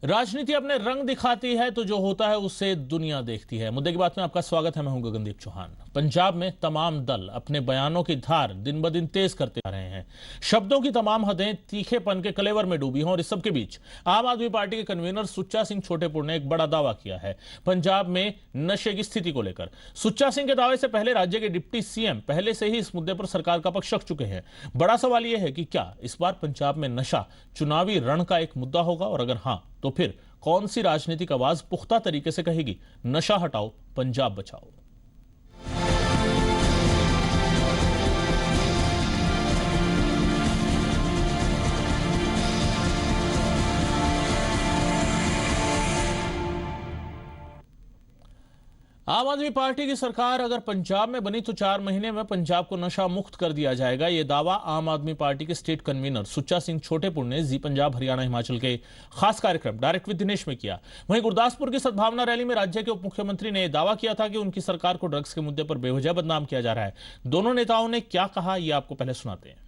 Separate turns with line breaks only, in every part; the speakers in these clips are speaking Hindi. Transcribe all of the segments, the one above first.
राजनीति अपने रंग दिखाती है तो जो होता है उससे दुनिया देखती है। मुद्दे की बात में आपका स्वागत है। मैं हूं गगनदीप चौहान। पंजाब में तमाम दल अपने बयानों की धार दिन ब दिन तेज करते आ रहे हैं। शब्दों की तमाम हदें तीखेपन के कलेवर में डूबी हों और इस सबके बीच आम आदमी पार्टी के कन्वीनर सुच्चा सिंह छोटेपुर ने एक बड़ा दावा किया है पंजाब में नशे की स्थिति को लेकर। सुच्चा सिंह के दावे से पहले राज्य के डिप्टी सीएम पहले से ही इस मुद्दे पर सरकार का पक्ष रख चुके हैं। बड़ा सवाल यह है कि क्या इस बार पंजाब में नशा चुनावी रण का एक मुद्दा होगा, और अगर हां तो फिर कौन सी राजनीतिक आवाज पुख्ता तरीके से कहेगी नशा हटाओ पंजाब बचाओ। आम आदमी पार्टी की सरकार अगर पंजाब में बनी तो 4 महीने में पंजाब को नशा मुक्त कर दिया जाएगा। यह दावा आम आदमी पार्टी के स्टेट कन्वीनर सुच्चा सिंह छोटेपुर ने जी पंजाब हरियाणा हिमाचल के खास कार्यक्रम डायरेक्ट विद दिनेश में किया। वहीं गुरदासपुर की सद्भावना रैली में राज्य के उप मुख्यमंत्री ने यह दावा किया था कि उनकी सरकार को ड्रग्स के मुद्दे पर बेवजह बदनाम किया जा रहा है। दोनों नेताओं ने क्या कहा, यह आपको पहले सुनाते हैं।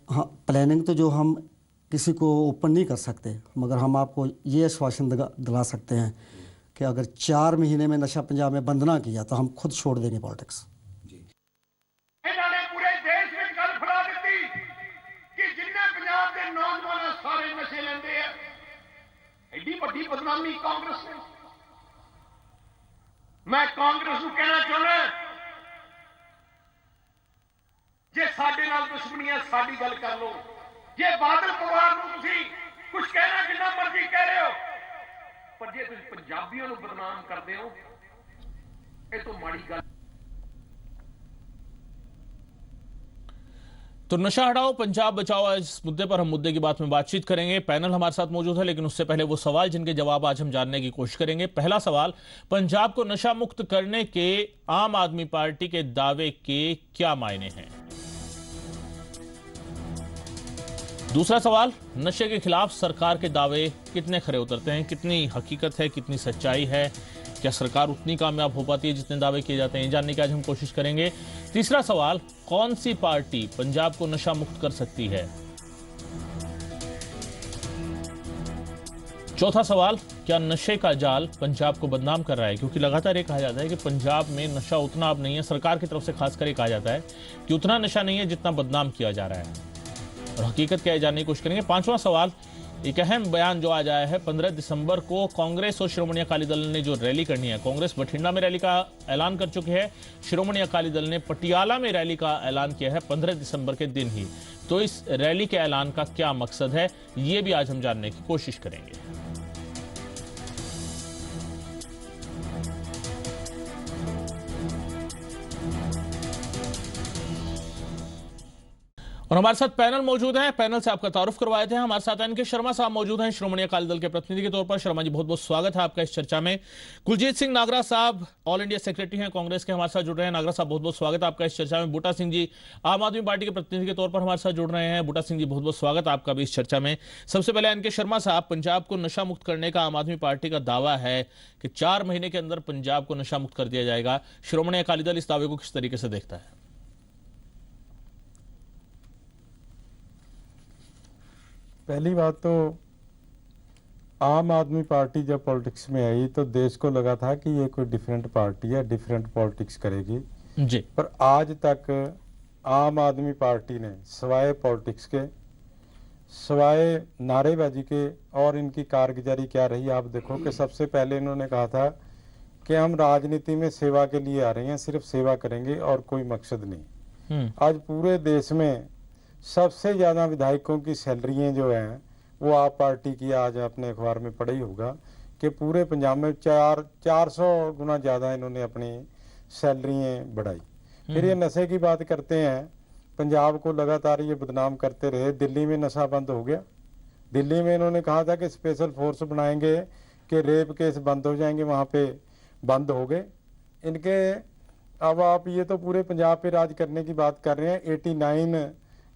हाँ, प्लानिंग तो जो हम किसी को ओपन नहीं कर सकते, मगर हम आपको ये आश्वासन दिला सकते हैं कि अगर 4 महीने में नशा पंजाब में बंद ना किया तो हम खुद छोड़ देंगे पॉलिटिक्स।
इन्होंने पूरे देश में गल फड़ा दी कि जिन्ने पंजाब के नौजवान सारे नशे लेंदे हैं। एडी बड़ी बदनामी कांग्रेस ने। मैं कांग्रेस को कहना चाहना, जे साडे नाल दुश्मनी है साडी गल कर लो। जे बादल परिवार को तुसी कुछ कहना जिन्ना मर्जी कह रहे हो, पर जे तुम पंजाबियों को बदनाम करते हो ये तो माड़ी गल।
तो नशा हटाओ पंजाब बचाओ, इस मुद्दे पर हम मुद्दे की बात में बातचीत करेंगे। पैनल हमारे साथ मौजूद है, लेकिन उससे पहले वो सवाल जिनके जवाब आज हम जानने की कोशिश करेंगे। पहला सवाल, पंजाब को नशा मुक्त करने के आम आदमी पार्टी के दावे के क्या मायने हैं? दूसरा सवाल, नशे के खिलाफ सरकार के दावे कितने खरे उतरते हैं, कितनी हकीकत है, कितनी सच्चाई है, क्या सरकार उतनी कामयाब हो पाती है जितने दावे किए जाते हैं, जानने की आज हम कोशिश करेंगे। तीसरा सवाल, कौन सी पार्टी पंजाब को नशा मुक्त कर सकती है? चौथा सवाल, क्या नशे का जाल पंजाब को बदनाम कर रहा है? क्योंकि लगातार ये कहा जाता है कि पंजाब में नशा उतना अब नहीं है, सरकार की तरफ से खासकर ये कहा जाता है कि उतना नशा नहीं है जितना बदनाम किया जा रहा है, और हकीकत क्या है जानने की कोशिश करेंगे। पांचवां सवाल, एक अहम बयान जो आज आया है, 15 दिसंबर को कांग्रेस और श्रोमणी अकाली दल ने जो रैली करनी है, कांग्रेस बठिंडा में रैली का ऐलान कर चुकी है, श्रोमणी अकाली दल ने पटियाला में रैली का ऐलान किया है 15 दिसंबर के दिन ही। तो इस रैली के ऐलान का क्या मकसद है, ये भी आज हम जानने की कोशिश करेंगे। और हमारे साथ पैनल मौजूद है। पैनल से आपका तारुफ करवाए थे। हमारे साथ एनके शर्मा साहब मौजूद हैं, श्रोमणी अकाली दल के प्रतिनिधि के तौर पर। शर्मा जी, बहुत बहुत स्वागत है आपका इस चर्चा में। कुलजीत सिंह नागरा साहब ऑल इंडिया सेक्रेटरी हैं कांग्रेस के, हमारे साथ जुड़ रहे हैं। नागरा साहब, बहुत बहुत स्वागत है आपका इस चर्चा में। बूटा सिंह जी आम आदमी पार्टी के प्रतिनिधि के तौर पर हमारे साथ जुड़ रहे हैं। बूटा सिंह जी, बहुत बहुत स्वागत है आपका भी इस चर्चा में। सबसे पहले एनके शर्मा साहब, पंजाब को नशा मुक्त करने का आम आदमी पार्टी का दावा है कि 4 महीने के अंदर पंजाब को नशा मुक्त कर दिया जाएगा। श्रोमणी अकाली दल इस दावे को किस तरीके से देखता है?
पहली बात तो आम आदमी पार्टी जब पॉलिटिक्स में आई तो देश को लगा था कि ये कोई डिफरेंट पार्टी है, डिफरेंट पॉलिटिक्स करेगी
जी।
पर आज तक आम आदमी पार्टी ने सवाए पॉलिटिक्स के, सवाए नारेबाजी के, और इनकी कारगुजारी क्या रही आप देखो कि सबसे पहले इन्होंने कहा था कि हम राजनीति में सेवा के लिए आ रहे हैं, सिर्फ सेवा करेंगे और कोई मकसद नहीं। आज पूरे देश में सबसे ज़्यादा विधायकों की सैलरियाँ जो हैं वो आप पार्टी की, आज आपने अखबार में पढ़ा ही होगा कि पूरे पंजाब में 400 गुना ज़्यादा इन्होंने अपनी सैलरियाँ बढ़ाई। फिर ये नशे की बात करते हैं, पंजाब को लगातार ये बदनाम करते रहे। दिल्ली में नशा बंद हो गया, दिल्ली में इन्होंने कहा था कि स्पेशल फोर्स बनाएंगे कि रेप केस बंद हो जाएंगे, वहाँ पे बंद हो गए इनके। अब आप ये तो पूरे पंजाब पे राज करने की बात कर रहे हैं। 89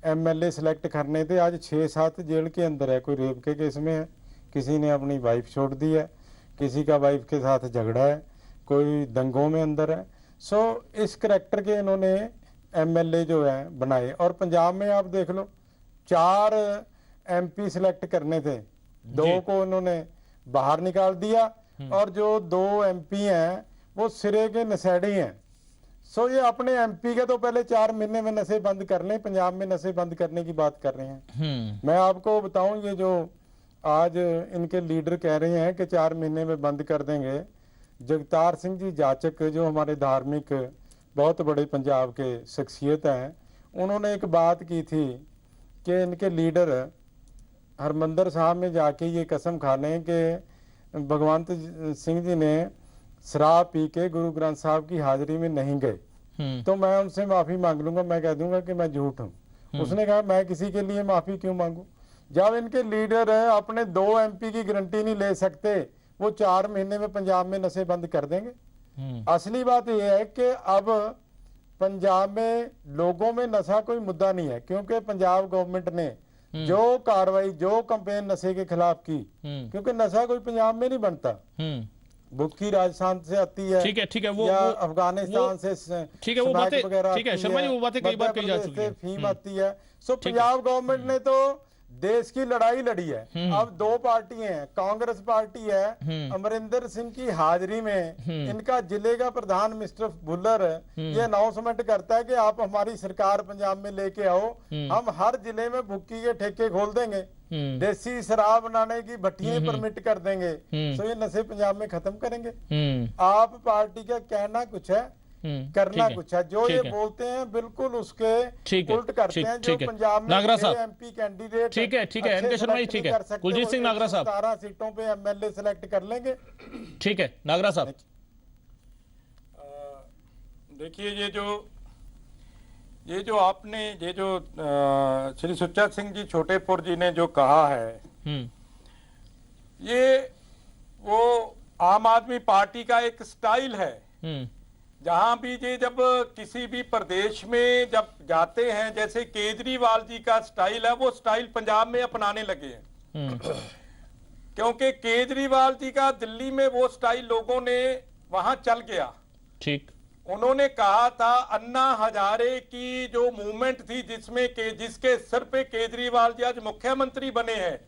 MLA सेलेक्ट करने थे, आज 6-7 जेल के अंदर है। कोई रेप के केस में है, किसी ने अपनी वाइफ छोड़ दी है, किसी का वाइफ के साथ झगड़ा है, कोई दंगों में अंदर है। सो इस करैक्टर के इन्होंने MLA जो है बनाए। और पंजाब में आप देख लो, 4 एमपी सिलेक्ट करने थे, 2 को उन्होंने बाहर निकाल दिया और जो 2 एमपी हैं वो सिरे के नशेड़ी हैं। सो ये अपने एमपी के तो पहले 4 महीने में नशे बंद कर लें, पंजाब में नशे बंद करने की बात कर रहे हैं। मैं आपको बताऊं, ये जो आज इनके लीडर कह रहे हैं कि 4 महीने में बंद कर देंगे, जगतार सिंह जी जाचक जो हमारे धार्मिक बहुत बड़े पंजाब के शख्सियत हैं, उन्होंने एक बात की थी कि इनके लीडर हरमंदर साहब में जाके ये कसम खा लें कि भगवंत सिंह जी ने शराब पी के गुरु ग्रंथ साहब की हाजिरी में नहीं गए तो मैं उनसे माफी मांग लूंगा, मैं कह दूंगा कि मैं झूठ हूं। उसने कहा मैं किसी के लिए माफी क्यों मांगू, जब इनके लीडर अपने 2 एमपी की गारंटी नहीं ले सकते, वो 4 महीने में पंजाब में नशे बंद कर देंगे। असली बात यह है कि अब पंजाब में लोगों में नशा कोई मुद्दा नहीं है, क्योंकि पंजाब गवर्नमेंट ने जो कार्रवाई, जो कैंपेन नशे के खिलाफ की, क्योंकि नशा कोई पंजाब में नहीं बनता, बुक्की राजस्थान से आती है,
ठीक है वो
अफगानिस्तान से,
ठीक है वो बातें, ठीक है शर्मा जी वो बातें कई बार कही जा चुकी है,
फीम आती है। सो पंजाब गवर्नमेंट ने तो देश की लड़ाई लड़ी है। अब 2 पार्टियां हैं, कांग्रेस पार्टी है, अमरिंदर सिंह की हाजिरी में इनका जिले का प्रधान मिस्टर भुल्लर ये अनाउंसमेंट करता है कि आप हमारी सरकार पंजाब में लेके आओ, हम हर जिले में भुक्की के ठेके खोल देंगे, देसी शराब बनाने की भट्टियां परमिट कर देंगे, तो ये नशे पंजाब में खत्म करेंगे। आप पार्टी का कहना कुछ है, करना कुछ है, जो ये बोलते हैं बिल्कुल उसके उल्ट करते हैं। जो पंजाब में एमपी कैंडिडेट,
ठीक है एनके शर्मा जी, ठीक है कुलजीत सिंह नागरा साहब
17 सीटों पे एमएलए सिलेक्ट कर लेंगे।
ठीक है नागरा साहब,
देखिए ये जो आपने ये जो श्री सुच्चा सिंह जी छोटेपुर जी ने जो कहा है, ये वो आम आदमी पार्टी का एक स्टाइल है। जहां भी ये जब किसी भी प्रदेश में जब जाते हैं, जैसे केजरीवाल जी का स्टाइल है, वो स्टाइल पंजाब में अपनाने लगे हैं। क्योंकि केजरीवाल जी का दिल्ली में वो स्टाइल लोगों ने वहां चल गया।
ठीक,
उन्होंने कहा था अन्ना हजारे की जो मूवमेंट थी, जिसके सिर पे केजरीवाल जी आज मुख्यमंत्री बने हैं,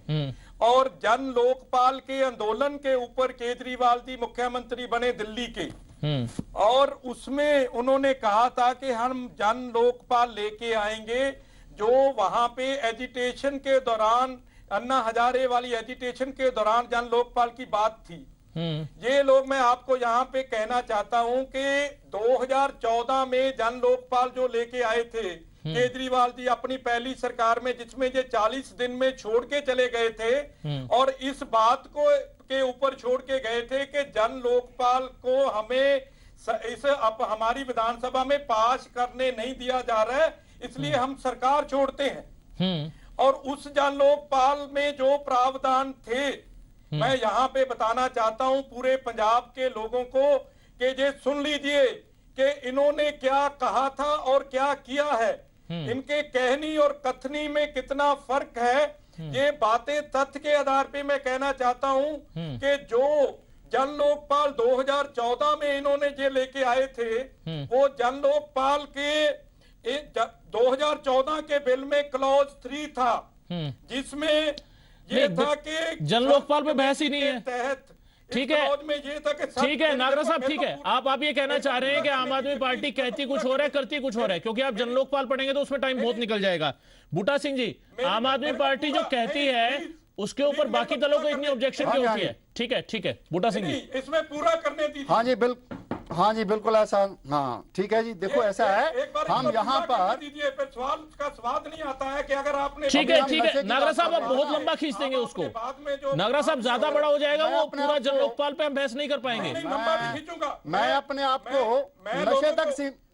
और जन लोकपाल के आंदोलन के ऊपर केजरीवाल जी मुख्यमंत्री बने दिल्ली के, और उसमें उन्होंने कहा था कि हम जन लोकपाल लेके आएंगे। जो वहां पे एजिटेशन के दौरान, अन्ना हजारे वाली एजिटेशन के दौरान जन लोकपाल की बात थी। ये लोग, मैं आपको यहाँ पे कहना चाहता हूं कि 2014 में जन लोकपाल जो लेके आए थे केजरीवाल जी अपनी पहली सरकार में, जिसमें ये 40 दिन में छोड़ के चले गए थे, और इस बात को के ऊपर छोड़ के गए थे कि जन लोकपाल को हमें हमारी विधानसभा में पास करने नहीं दिया जा रहा है, इसलिए हम सरकार छोड़ते हैं। और उस जन लोकपाल में जो प्रावधान थे, मैं यहाँ पे बताना चाहता हूँ पूरे पंजाब के लोगों को कि ये सुन लीजिए कि इन्होंने क्या कहा था और क्या किया है। इनके कहनी और कथनी में कितना फर्क है, ये बातें तथ्य के आधार पे मैं कहना चाहता हूं कि जो जन लोकपाल 2014 में इन्होंने ये लेके आए थे, वो जन लोकपाल के 2014 के बिल में क्लॉज 3 था, जिसमें ये था कि
जन लोकपाल पे बहस ही नहीं है।
तहत
ठीक है, ठीक है नागरा साहब, ठीक है, आप ये कहना चाह रहे हैं कि आम आदमी पार्टी कहती कुछ हो रहा है, करती कुछ हो रहा है, क्योंकि आप जन लोकपाल पढ़ेंगे तो उसमें टाइम बहुत निकल जाएगा। बूटा सिंह जी, आम आदमी पार्टी जो कहती है उसके ऊपर बाकी दलों को इतनी ऑब्जेक्शन क्यों होती है? ठीक है बूटा सिंह जी,
इसमें पूरा करने दीजिए।
हाँ जी बिल्कुल ऐसा, हाँ ठीक है जी। देखो ऐसा है, हम यहाँ पर
सवाल का स्वाद नहीं आता है कि अगर आपने,
ठीक है नागरा साहब, आप बहुत लंबा खींच देंगे उसको, नागरा साहब ज्यादा बड़ा हो जाएगा, वो पूरा जन लोकपाल पे हम बहस नहीं कर पाएंगे।
मैं अपने आप को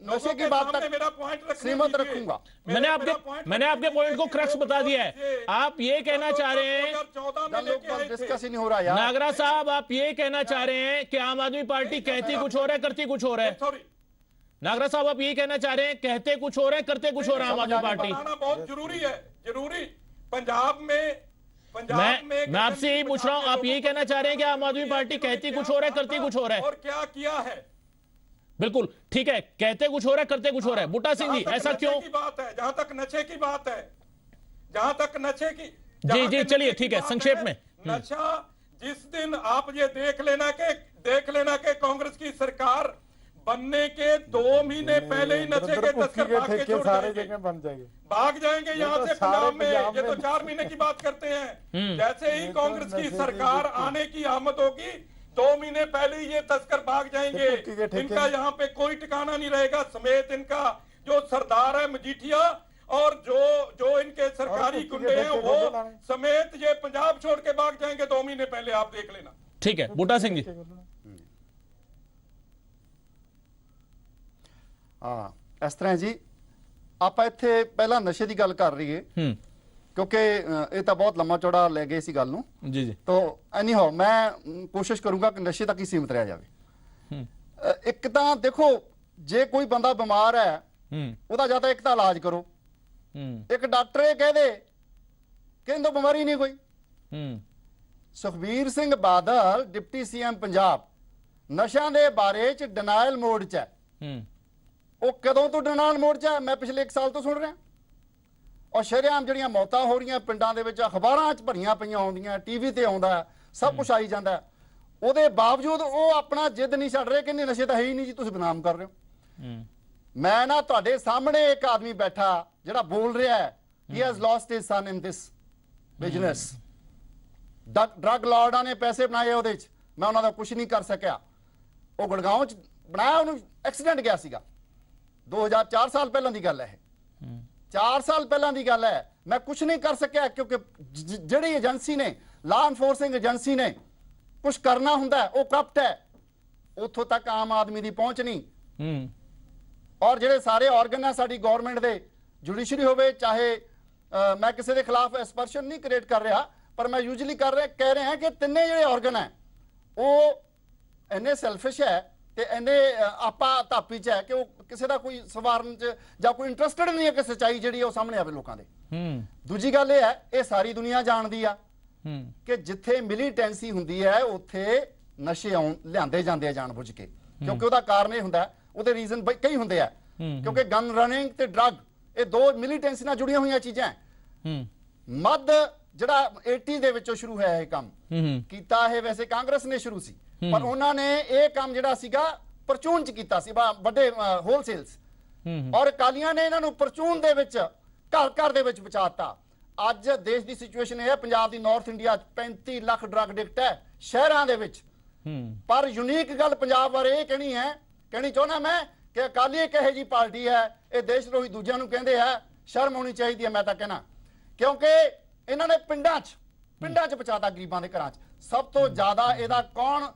नशे की बात तक सीमित रखूंगा।
मैंने आपके पॉइंट को क्रक्स बता दिया है। आप ये कहना चाह रहे हैं,
डिस्कस ही नहीं हो रहा यार।
नागरा साहब आप ये कहना चाह रहे हैं कि आम आदमी पार्टी कहती कुछ हो रहा है, करती कुछ हो रहा है। नागरा साहब आप ये कहना चाह रहे हैं, कहते कुछ हो रहा है, करते कुछ हो रहा है आम आदमी पार्टी।
बहुत जरूरी है, जरूरी। पंजाब में
मैं आपसे यही पूछ रहा हूं, आप यही कहना चाह रहे हैं कि आम आदमी पार्टी कहती कुछ हो रहा है, करती कुछ हो रहा है,
और क्या किया है?
बिल्कुल ठीक है, कहते कुछ हो रहा है, करते कुछ हो रहा है। बूटा सिंह जी, ऐसा क्यों?
बात है, जहां तक नशे की बात है, जहां तक नशे की, जहां
जी
के
चलिए
नशे की
ठीक है,
बात
संक्षेप में।
नशा जिस दिन आप ये देख लेना कि कांग्रेस की सरकार बनने के 2 महीने पहले ही नशे के तस्कर भाग के छोड़
सारे
जाएंगे,
जगह बन जाएंगे,
भाग जाएंगे यहाँ
तो
से
सारे
पंजाब में।
पंजाब
ये तो
में
4 महीने की बात करते हैं। जैसे ही
ये तो
कांग्रेस की
नशे की
सरकार आने की आमद होगी, 2 महीने पहले ही ये तस्कर भाग जाएंगे।
तो कुकी के ठेके-
इनका यहाँ पे कोई ठिकाना नहीं रहेगा, समेत इनका जो सरदार है मजीठिया और जो इनके सरकारी
कुकी के
गुंडे हैं
ठेके
वो
को बुलाएं।
समेत ये पंजाब छोड़ के भाग जाएंगे 2 महीने पहले, आप देख लेना।
ठीक है, बूटा सिंह जी।
ਹਾਂ ਇਸ ਤਰ੍ਹਾਂ ਜੀ ਆਪਾਂ ਇੱਥੇ ਪਹਿਲਾਂ ਨਸ਼ੇ ਦੀ ਗੱਲ ਕਰ ਰਹੀਏ ਕਿਉਂਕਿ ਇਹ ਤਾਂ ਬਹੁਤ ਲੰਮਾ ਚੌੜਾ ਲੈ ਗਏ ਸੀ ਗੱਲ ਨੂੰ
जी जी
तो एनी हाउ मैं कोशिश करूंगा कि नशे तक ही सीमित रह जावे। एक ਤਾਂ ਦੇਖੋ ਜੇ ਕੋਈ ਬੰਦਾ ਬਿਮਾਰ ਹੈ ਉਹਦਾ ਜਾਂ ਤਾਂ ਇੱਕ ਤਾਂ ਇਲਾਜ ਕਰੋ, ਇੱਕ ਡਾਕਟਰ ਇਹ ਕਹਿ ਦੇ ਕਿ ਇਹਨੂੰ ਬਿਮਾਰੀ ਨਹੀਂ ਕੋਈ। ਸੁਖਬੀਰ ਸਿੰਘ ਬਾਦਲ ਡਿਪਟੀ ਸੀਐਮ ਪੰਜਾਬ ਨਸ਼ਿਆਂ ਦੇ ਬਾਰੇ ਚ ਡਿਨਾਇਲ ਮੋਡ ਚ ਹੈ। ਉਹ ਕਦੋਂ ਤੋਂ ਡਿਨਾਇਲ ਮੋਡ ਚ ਹੈ? ਮੈਂ ਪਿਛਲੇ 1 ਸਾਲ ਤੋਂ ਸੁਣ ਰਿਹਾ। ਔਰ ਸ਼ਰੇਆਮ ਜਿਹੜੀਆਂ ਮੌਤਾਂ ਹੋ ਰਹੀਆਂ ਪਿੰਡਾਂ ਦੇ ਵਿੱਚ ਅਖਬਾਰਾਂ 'ਚ ਭਰੀਆਂ ਪਈਆਂ ਆਉਂਦੀਆਂ, ਟੀਵੀ ਤੇ ਆਉਂਦਾ, ਸਭ ਕੁਝ ਆਈ ਜਾਂਦਾ, ਉਹਦੇ ਬਾਵਜੂਦ ਉਹ ਆਪਣਾ ਜਿੱਦ ਨਹੀਂ ਛੱਡ ਰਹੇ ਕਿ ਨਹੀਂ ਨਸ਼ੇ ਤਾਂ ਹੈ ਹੀ ਨਹੀਂ ਜੀ, ਤੁਸੀਂ ਬਦਨਾਮ ਕਰ ਰਹੇ ਹੋ। ਮੈਂ ਨਾ ਤੁਹਾਡੇ ਸਾਹਮਣੇ ਇੱਕ ਆਦਮੀ ਬੈਠਾ ਜਿਹੜਾ ਬੋਲ ਰਿਹਾ ਹੈ he has lost his son in this business, drug ਲਾਰਡਾਂ ਨੇ ਪੈਸੇ ਬਣਾਏ ਉਹਦੇ 'ਚ, ਮੈਂ ਉਹਨਾਂ ਦਾ ਕੁਝ ਨਹੀਂ ਕਰ ਸਕਿਆ। ਉਹ ਗੁੜਗਾਉਂ 'ਚ ਬਣਾਇਆ, ਉਹਨੂੰ ਐਕਸੀਡੈਂਟ ਗਿਆ ਸੀਗਾ, 2004 ਸਾਲ ਪਹਿਲਾਂ ਦੀ ਗੱਲ ਹੈ, 4 ਸਾਲ ਪਹਿਲਾਂ ਦੀ ਗੱਲ ਹੈ। ਮੈਂ ਕੁਝ ਨਹੀਂ ਕਰ ਸਕਿਆ ਕਿਉਂਕਿ ਜਿਹੜੀ ਏਜੰਸੀ ਨੇ, ਲਾਅ ਐਨਫੋਰਸਿੰਗ ਏਜੰਸੀ ਨੇ ਕੁਝ ਕਰਨਾ ਹੁੰਦਾ ਉਹ ਕਰਪਟ ਹੈ, ਉੱਥੋਂ ਤੱਕ ਆਮ ਆਦਮੀ ਦੀ ਪਹੁੰਚ ਨਹੀਂ। ਔਰ ਜਿਹੜੇ ਸਾਰੇ ਆਰਗਨ ਹੈ ਸਾਡੀ ਗਵਰਨਮੈਂਟ ਦੇ, ਜੁਡੀਸ਼ਰੀ ਹੋਵੇ ਚਾਹੇ, ਮੈਂ ਕਿਸੇ ਦੇ ਖਿਲਾਫ ਐਸਪਰਸ਼ਨ ਨਹੀਂ ਕ੍ਰੀਏਟ ਕਰ ਰਿਹਾ, ਪਰ ਮੈਂ ਯੂਜੂਅਲੀ ਕਹਿ ਰਿਹਾ ਕਿ ਤਿੰਨੇ ਜਿਹੜੇ ਆਰਗਨ ਹੈ ਉਹ ਇੰਨੇ ਸੈਲਫਿਸ਼ ਹੈ ਤੇ ਇੰਨੇ ਆਪਾ ਧਾਪੀ ਚ ਹੈ ਕਿ ਉਹ ਕਿਸੇ ਦਾ ਕੋਈ ਸਵਾਰਨ ਚ ਜਾਂ ਕੋਈ ਇੰਟਰਸਟਡ ਨਹੀਂ ਹੈ ਕਿ ਸੱਚਾਈ ਜਿਹੜੀ ਉਹ ਸਾਹਮਣੇ ਆਵੇ ਲੋਕਾਂ ਦੇ। ਦੂਜੀ ਗੱਲ ਇਹ ਹੈ, ਇਹ ਸਾਰੀ ਦੁਨੀਆ ਜਾਣਦੀ ਆ ਕਿ ਜਿੱਥੇ ਮਿਲੀਟੈਂਸੀ ਹੁੰਦੀ ਹੈ ਉੱਥੇ ਨਸ਼ੇ ਲਿਆਂਦੇ ਜਾਂਦੇ ਆ ਜਾਣਬੁੱਝ ਕੇ, ਕਿਉਂਕਿ ਉਹਦਾ ਕਾਰਨ ਇਹ ਹੁੰਦਾ, ਉਹਦੇ ਰੀਜ਼ਨ ਕਈ ਹੁੰਦੇ ਆ, ਕਿਉਂਕਿ ਗਨ ਰਨਿੰਗ ਤੇ ਡਰੱਗ ਇਹ ਦੋ ਮਿਲੀਟੈਂਸੀ ਨਾਲ ਜੁੜੀਆਂ ਹੋਈਆਂ ਚੀਜ਼ਾਂ। ਮੱਧ ਜਿਹੜਾ 80 ਦੇ ਵਿੱਚੋਂ ਸ਼ੁਰੂ ਹੋਇਆ ਇਹ ਕੰਮ ਕੀਤਾ, ਇਹ ਵੈਸੇ ਕਾਂਗਰਸ ਨੇ ਸ਼ੁਰੂ ਸੀ, ਪਰ ਉਹਨਾਂ ਨੇ ਇਹ ਕੰਮ ਜਿਹੜਾ ਸੀਗਾ ਪਰਚੂਨ ਚ ਕੀਤਾ ਸੀ, ਵੱਡੇ ਹੋਲਸੇਲਸ, ਔਰ ਅਕਾਲੀਆਂ ਨੇ ਇਹਨਾਂ ਨੂੰ ਪਰਚੂਨ ਦੇ ਵਿੱਚ ਘਰ ਘਰ ਦੇ ਵਿੱਚ ਪਹੁੰਚਾਤਾ। ਅੱਜ ਦੇਸ਼ ਦੀ ਸਿਚੁਏਸ਼ਨ ਇਹ ਹੈ, ਪੰਜਾਬ ਦੀ ਨਾਰਥ ਇੰਡੀਆ 'ਚ 35 ਲੱਖ ਡਰੱਗ ਐਡਿਕਟ ਹੈ ਸ਼ਹਿਰਾਂ ਦੇ ਵਿੱਚ। ਪਰ ਯੂਨੀਕ ਗੱਲ ਪੰਜਾਬ ਬਾਰੇ ਇਹ ਕਹਿਣੀ ਚਾਹੁੰਦਾ ਮੈਂ ਕਿ ਅਕਾਲੀ ਇੱਕ ਇਹੋ ਜਿਹੀ ਪਾਰਟੀ ਹੈ, ਇਹ ਦੇਸ਼ ਰੋਹੀ ਦੂਜਿਆਂ ਨੂੰ ਕਹਿੰਦੇ ਹੈ, ਸ਼ਰਮ ਹੋਣੀ ਚਾਹੀਦੀ ਹੈ ਮੈਂ ਤਾਂ ਕਹਿਣਾ, ਕਿਉਂਕਿ ਇਹਨਾਂ ਨੇ ਪਿੰਡਾਂ 'ਚ ਪਹੁੰਚਾਤਾ, ਗਰੀਬਾਂ ਦੇ ਘਰਾਂ 'ਚ। ਸਭ ਤੋਂ ਜ਼ਿਆਦਾ ਇਹਦਾ ਕੌਣ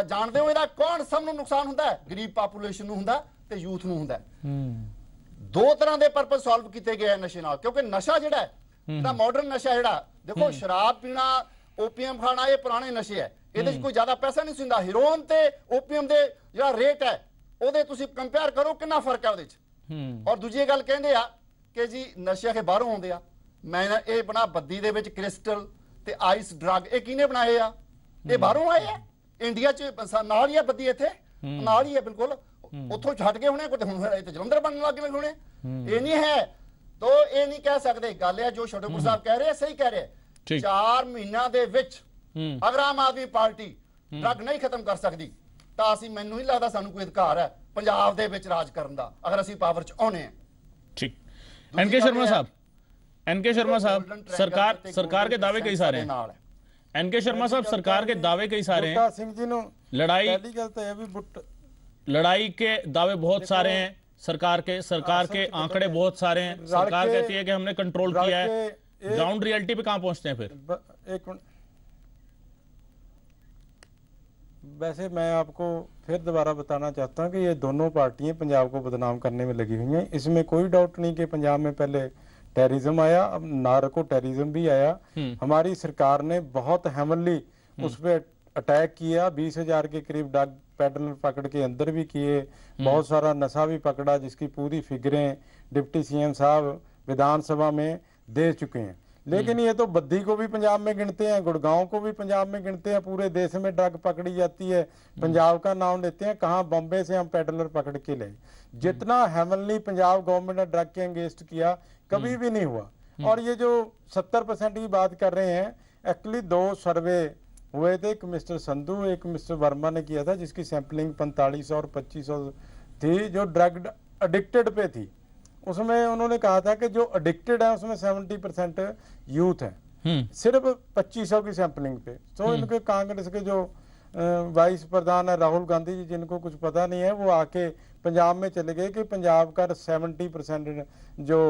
ਜਾਣਦੇ ਹੋ, ਇਹਦਾ ਕੌਣ ਸਭ ਨੂੰ ਨੁਕਸਾਨ ਹੁੰਦਾ ਹੈ? ਗਰੀਬ ਪਾਪੂਲੇਸ਼ਨ ਨੂੰ ਹੁੰਦਾ ਤੇ ਯੂਥ ਨੂੰ ਹੁੰਦਾ। ਦੋ ਤਰ੍ਹਾਂ ਦੇ ਪਰਪਸ ਸੋਲਵ ਕੀਤੇ ਗਏ ਨਸ਼ੇ ਨਾਲ, ਕਿਉਂਕਿ ਨਸ਼ਾ ਜਿਹੜਾ ਹੈ ਇਹਦਾ ਮਾਡਰਨ ਨਸ਼ਾ ਜਿਹੜਾ, ਦੇਖੋ ਸ਼ਰਾਬ ਪੀਣਾ, ਓਪੀਅਮ ਖਾਣਾ, ਇਹ ਪੁਰਾਣੇ ਨਸ਼ੇ ਹੈ, ਇਹਦੇ 'ਚ ਕੋਈ ਜ਼ਿਆਦਾ ਪੈਸਾ ਨਹੀਂ ਹੁੰਦਾ। ਹੀਰੋਇਨ ਤੇ ਓਪੀਅਮ ਦੇ ਜਿਹੜਾ ਰੇਟ ਹੈ ਉਹਦੇ ਤੁਸੀਂ ਕੰਪੇਅਰ ਕਰੋ ਕਿੰਨਾ ਫਰਕ ਹੈ ਉਹਦੇ 'ਚ। ਔਰ ਦੂਜੀ ਗੱਲ ਕਹਿੰਦੇ ਆ ਕਿ ਜੀ ਨਸ਼ੇ ਕੇ ਬਾਹਰੋਂ ਆਉਂਦੇ ਆ। ਮੈਂ ਇਹ ਬਣਾ ਬੱਦੀ ਦੇ ਵਿੱਚ ਕ੍ਰਿਸਟਲ ਤੇ ਆਈਸ ਡਰੱਗ, ਇਹ ਕਿਹਨੇ ਬਣਾਏ ਆ? ਇਹ ਬਾਹਰੋਂ ਆਏ ਆ। ਇੰਡੀਆ 'ਚ ਨਾਲ ਹੀ ਆ ਬੱਦੀ, ਇੱਥੇ ਨਾਲ ਹੀ ਹੈ ਬਿਲਕੁਲ, ਉੱਥੋਂ ਛੱਡ ਕੇ ਹੁਣੇ ਹੁਣ ਇੱਥੇ ਜਲੰਧਰ ਬਣਨ ਲੱਗ ਗਏ ਹੁਣੇ। ਇਹ ਨਹੀਂ ਹੈ ਤੋ ਇਹ ਨਹੀਂ ਕਹਿ ਸਕਦੇ। ਗੱਲ ਹੈ ਜੋ ਛੋਟੇਪੁਰ ਸਾਹਿਬ ਕਹਿ ਰਹੇ ਸਹੀ ਕਹਿ ਰਹੇ। 4 ਮਹੀਨਿਆਂ ਦੇ ਵਿੱਚ ਅਗਰ ਆਮ ਆਦਮੀ ਪਾਰਟੀ ਡਰੱਗ ਨਹੀਂ ਖਤਮ ਕਰ ਸਕਦੀ ਤਾਂ ਅਸੀਂ, ਮੈਨੂੰ ਨਹੀਂ ਲੱਗਦਾ ਸਾਨੂੰ ਕੋਈ ਅਧਿਕਾਰ ਹੈ ਪੰਜਾਬ ਦੇ ਵਿੱਚ ਰਾਜ ਕਰਨ ਦਾ, ਅਗਰ ਅਸੀਂ ਪਾਵਰ 'ਚ ਆਉਣੇ ਆ।
ठीक, एनके शर्मा साहब, सरकार के दावे कई सारे हैं। एनके शर्मा साहब, सरकार के दावे कई सारे हैं,
सिंह जी ने
लड़ाई
पहली गल तो है भी
लड़ाई के दावे बहुत सारे हैं, सरकार के आंकड़े बहुत सारे हैं। सरकार कहती है कि हमने कंट्रोल किया है, ग्राउंड रियलिटी पे कहां पहुंचते हैं फिर?
एक मिनट, वैसे मैं आपको फिर दोबारा बताना चाहता हूं कि ये दोनों पार्टियां पंजाब को बदनाम करने में लगी हुई हैं। इसमें कोई डाउट नहीं कि पंजाब में पहले टेररिज्म आया, अब नार्को टेररिज्म भी आया। हमारी सरकार ने बहुत हेमनली उस पर अटैक किया, 20,000 के करीब ड्रग पेडलर पकड़ के अंदर भी किए, बहुत सारा नशा भी पकड़ा, जिसकी पूरी फिगरें डिप्टी सीएम साहब विधानसभा में दे चुके हैं। लेकिन ये तो बद्दी को भी पंजाब में गिनते हैं, गुड़गांव को भी पंजाब में गिनते हैं, पूरे देश में ड्रग पकड़ी जाती है, पंजाब का नाम लेते हैं। कहाँ बॉम्बे से हम पेडलर पकड़ के ले। जितना हेमनली पंजाब गवर्नमेंट ने ड्रग के अगेंस्ट किया कभी भी नहीं हुआ। और ये जो 70% की बात कर रहे हैं, एक्चुअली 2 सर्वे हुए थे, एक मिस्टर संधू एक मिस्टर वर्मा ने किया था, जिसकी सैंपलिंग 4500 और 2500 थी, जो ड्रग एडिक्टेड पे थी। उसमें उन्होंने कहा था कि जो एडिक्टेड है उसमें 70% यूथ है, सिर्फ 2500 की सैंपलिंग पे। तो इनके कांग्रेस के जो वाइस प्रधान है राहुल गांधी जी, जिनको कुछ पता नहीं है, वो आके पंजाब में चले गए कि पंजाब का 70% जो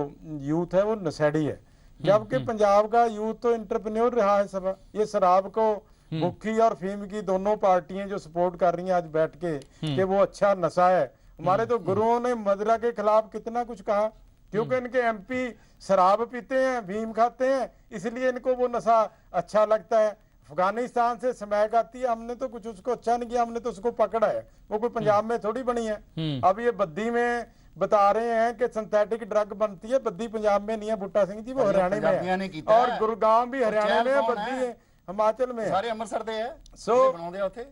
यूथ है वो नशेड़ी है, जबकि पंजाब का यूथ तो इंटरप्रेन्योर रहा है। सब ये शराब को भुक्खी और फीम की दोनों पार्टियां जो सपोर्ट कर रही हैं आज बैठ के कि वो अच्छा नशा है। हमारे तो गुरुओं ने मदिरा के खिलाफ कितना कुछ कहा, क्योंकि इनके एमपी शराब पीते हैं, भीम खाते हैं, इसलिए इनको वो नशा अच्छा लगता है। अफगानिस्तान से स्मैक आती है, हमने तो कुछ उसको अच्छा नहीं किया, हमने तो उसको पकड़ा है, वो कोई पंजाब में थोड़ी बनी है। अब ये बद्दी में बता रहे हैं कि सिंथेटिक ड्रग बनती है, बद्दी पंजाब में नहीं है बुट्टा सिंह जी, वो हरियाणा में है, और गुरुग्राम भी हरियाणा में है, बद्दी है हिमाचल में,
सारे अमृतसर दे है। बनाਉਂਦੇ ਉੱਥੇ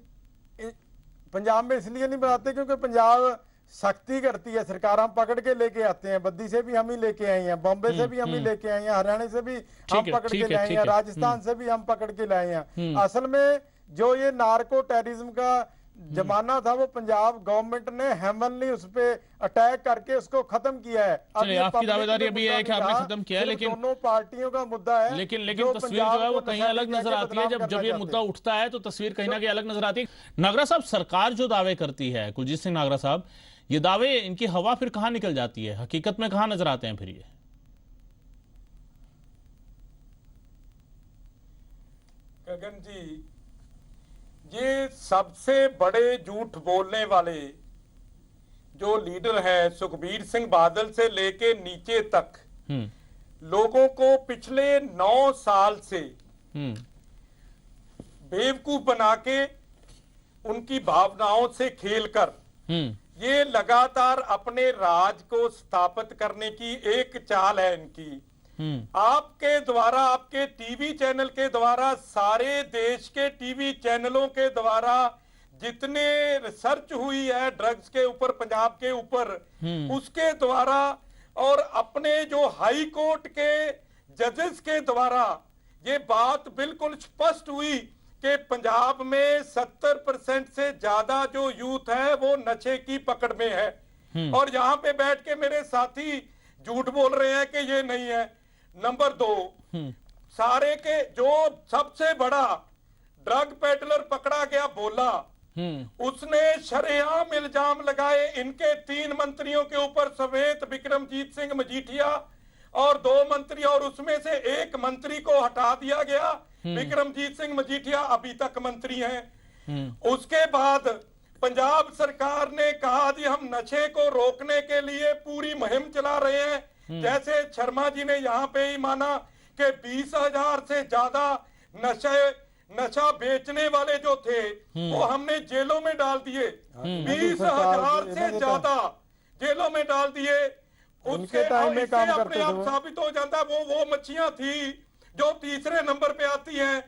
पंजाब में इसलिए नहीं बनाते क्योंकि पंजाब सख्ती करती है, सरकार पकड़ के लेके आते हैं। बद्दी से भी हम ही लेके आए हैं, बॉम्बे से भी हम ही लेके आए हैं, हरियाणा से भी हम पकड़ के लाए हैं, राजस्थान से भी हम पकड़ के लाए हैं। असल में जो ये नार्को टेररिज्म का जमाना था, वो पंजाब गवर्नमेंट ने हेमनली उस पे अटैक करके उसको खत्म किया है।
आपकी दावेदारी अभी है कि आपने खत्म किया है, लेकिन
दोनों पार्टियों का मुद्दा है,
लेकिन तस्वीर जो है वो कहीं अलग नजर आती है। जब ये मुद्दा उठता है तो तस्वीर कहीं ना कहीं अलग नजर आती है। नागरा साहब, सरकार जो दावे करती है, कुलजीत सिंह नागरा साहब, ये दावे, इनकी हवा फिर कहां निकल जाती है, हकीकत में कहां नजर आते हैं फिर ये?
गगन जी, ये सबसे बड़े झूठ बोलने वाले जो लीडर हैं, सुखबीर सिंह बादल से लेके नीचे तक, लोगों को पिछले 9 साल से बेवकूफ बना के उनकी भावनाओं से खेलकर ये लगातार अपने राज को स्थापित करने की एक चाल है इनकी। आपके द्वारा, आपके टीवी चैनल के द्वारा, सारे देश के टीवी चैनलों के द्वारा जितने रिसर्च हुई है ड्रग्स के ऊपर, पंजाब के ऊपर, उसके द्वारा, और अपने जो हाई कोर्ट के जजेस के द्वारा ये बात बिल्कुल स्पष्ट हुई कि पंजाब में 70% से ज्यादा जो यूथ है वो नशे की पकड़ में है। और यहाँ पे बैठ के मेरे साथी झूठ बोल रहे हैं कि ये नहीं है। नंबर 2, सारे के जो सबसे बड़ा ड्रग पेडलर पकड़ा गया भोला, उसने शरेआम इल्जाम लगाए इनके 3 मंत्रियों के ऊपर समेत बिक्रमजीत सिंह मजीठिया और 2 मंत्री, और उसमें से 1 मंत्री को हटा दिया गया। बिक्रमजीत सिंह मजीठिया अभी तक मंत्री हैं। उसके बाद पंजाब सरकार ने कहा जी हम नशे को रोकने के लिए पूरी मुहिम चला रहे हैं। जैसे शर्मा जी ने यहाँ पे ही माना कि 20,000 से ज्यादा नशा बेचने वाले जो थे वो हमने जेलों में डाल दिए, 20,000 से ज्यादा जेलों में डाल दिए। उसके अपने आप साबित हो जाता है वो मच्छियां थी जो तीसरे नंबर पे आती हैं।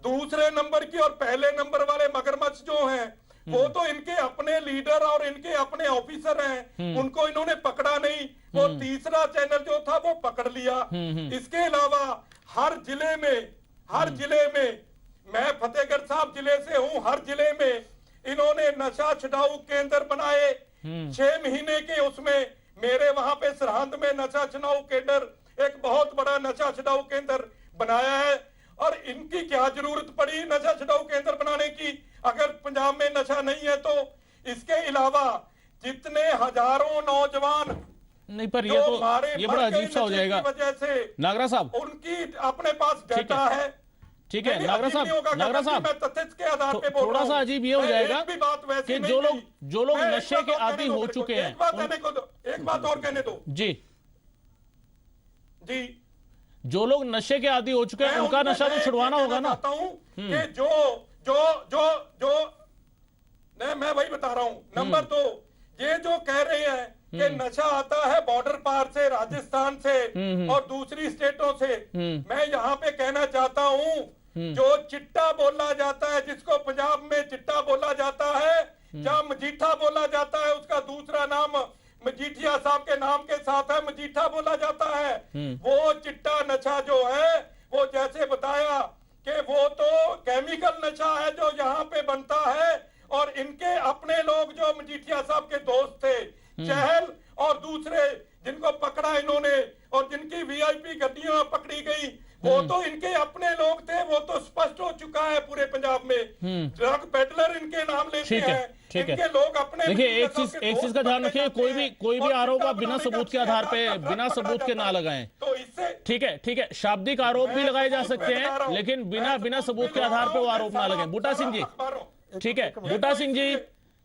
दूसरे नंबर की और पहले नंबर वाले मगरमच्छ जो हैं वो तो इनके अपने लीडर और इनके अपने ऑफिसर हैं, उनको इन्होंने पकड़ा नहीं। वो तीसरा चैनल जो था वो पकड़ लिया। इसके अलावा हर जिले में, मैं फतेहगढ़ साहब जिले से हूं, हर जिले में इन्होंने नशा छुड़ाऊ केंद्र बनाए। 6 महीने के उसमें मेरे वहां पे सरहंद में नशा छुड़ाऊ केंद्र, एक बहुत बड़ा नशा छुड़ाऊ केंद्र बनाया है। और इनकी क्या जरूरत पड़ी नशा छुड़ाऊ केंद्र बनाने की, अगर पंजाब में नशा नहीं है तो? इसके अलावा जितने हजारों नौजवान
नहीं, पर ये बड़ा अजीब सा हो जाएगा
वजह से
नागरा साहब,
उनकी अपने पास डेटा है।
ठीक है नागरा साहब,
तथ्य के आधार पे
थोड़ा सा अजीब ये हो जाएगा कि जो लोग नशे के आदी हो चुके हैं,
एक बात और कहने दो जी।
जो लोग नशे के आदी हो चुके हैं उनका नशा तो छुड़वाना होगा ना।
कि जो मैं वही बता रहा हूं। नंबर 2, ये जो कह रहे हैं कि नशा आता है बॉर्डर पार से, राजस्थान से और दूसरी स्टेटों से, मैं यहाँ पे कहना चाहता हूँ जो चिट्टा बोला जाता है, जिसको पंजाब में चिट्टा बोला जाता है, जहाँ मजीठा बोला जाता है, उसका दूसरा नाम मजीठिया साहब के नाम के साथ है, मजीठा बोला जाता है। वो चिट्टा नशा जो है वो जैसे बताया कि वो तो केमिकल नशा है जो यहाँ पे बनता है, और इनके अपने लोग जो मजीठिया साहब के दोस्त थे चहल और दूसरे जिनको पकड़ा इन्होंने और जिनकी वीआईपी गड्डियां पकड़ी गई, वो तो इनके अपने लोग थे। वो तो स्पष्ट हो चुका है पूरे पंजाब में, ड्रग पेडलर इनके नाम लेते हैं, इनके लोग अपने।
देखिए एक चीज का ध्यान रखिए, कोई भी आरोप आप बिना सबूत के आधार पे, बिना सबूत के ना लगाएं।
तो इससे
ठीक है, शाब्दिक आरोप भी लगाए जा सकते हैं, लेकिन बिना सबूत के आधार पे वो आरोप ना लगें। बूटा सिंह जी, ठीक है, बूटा सिंह जी,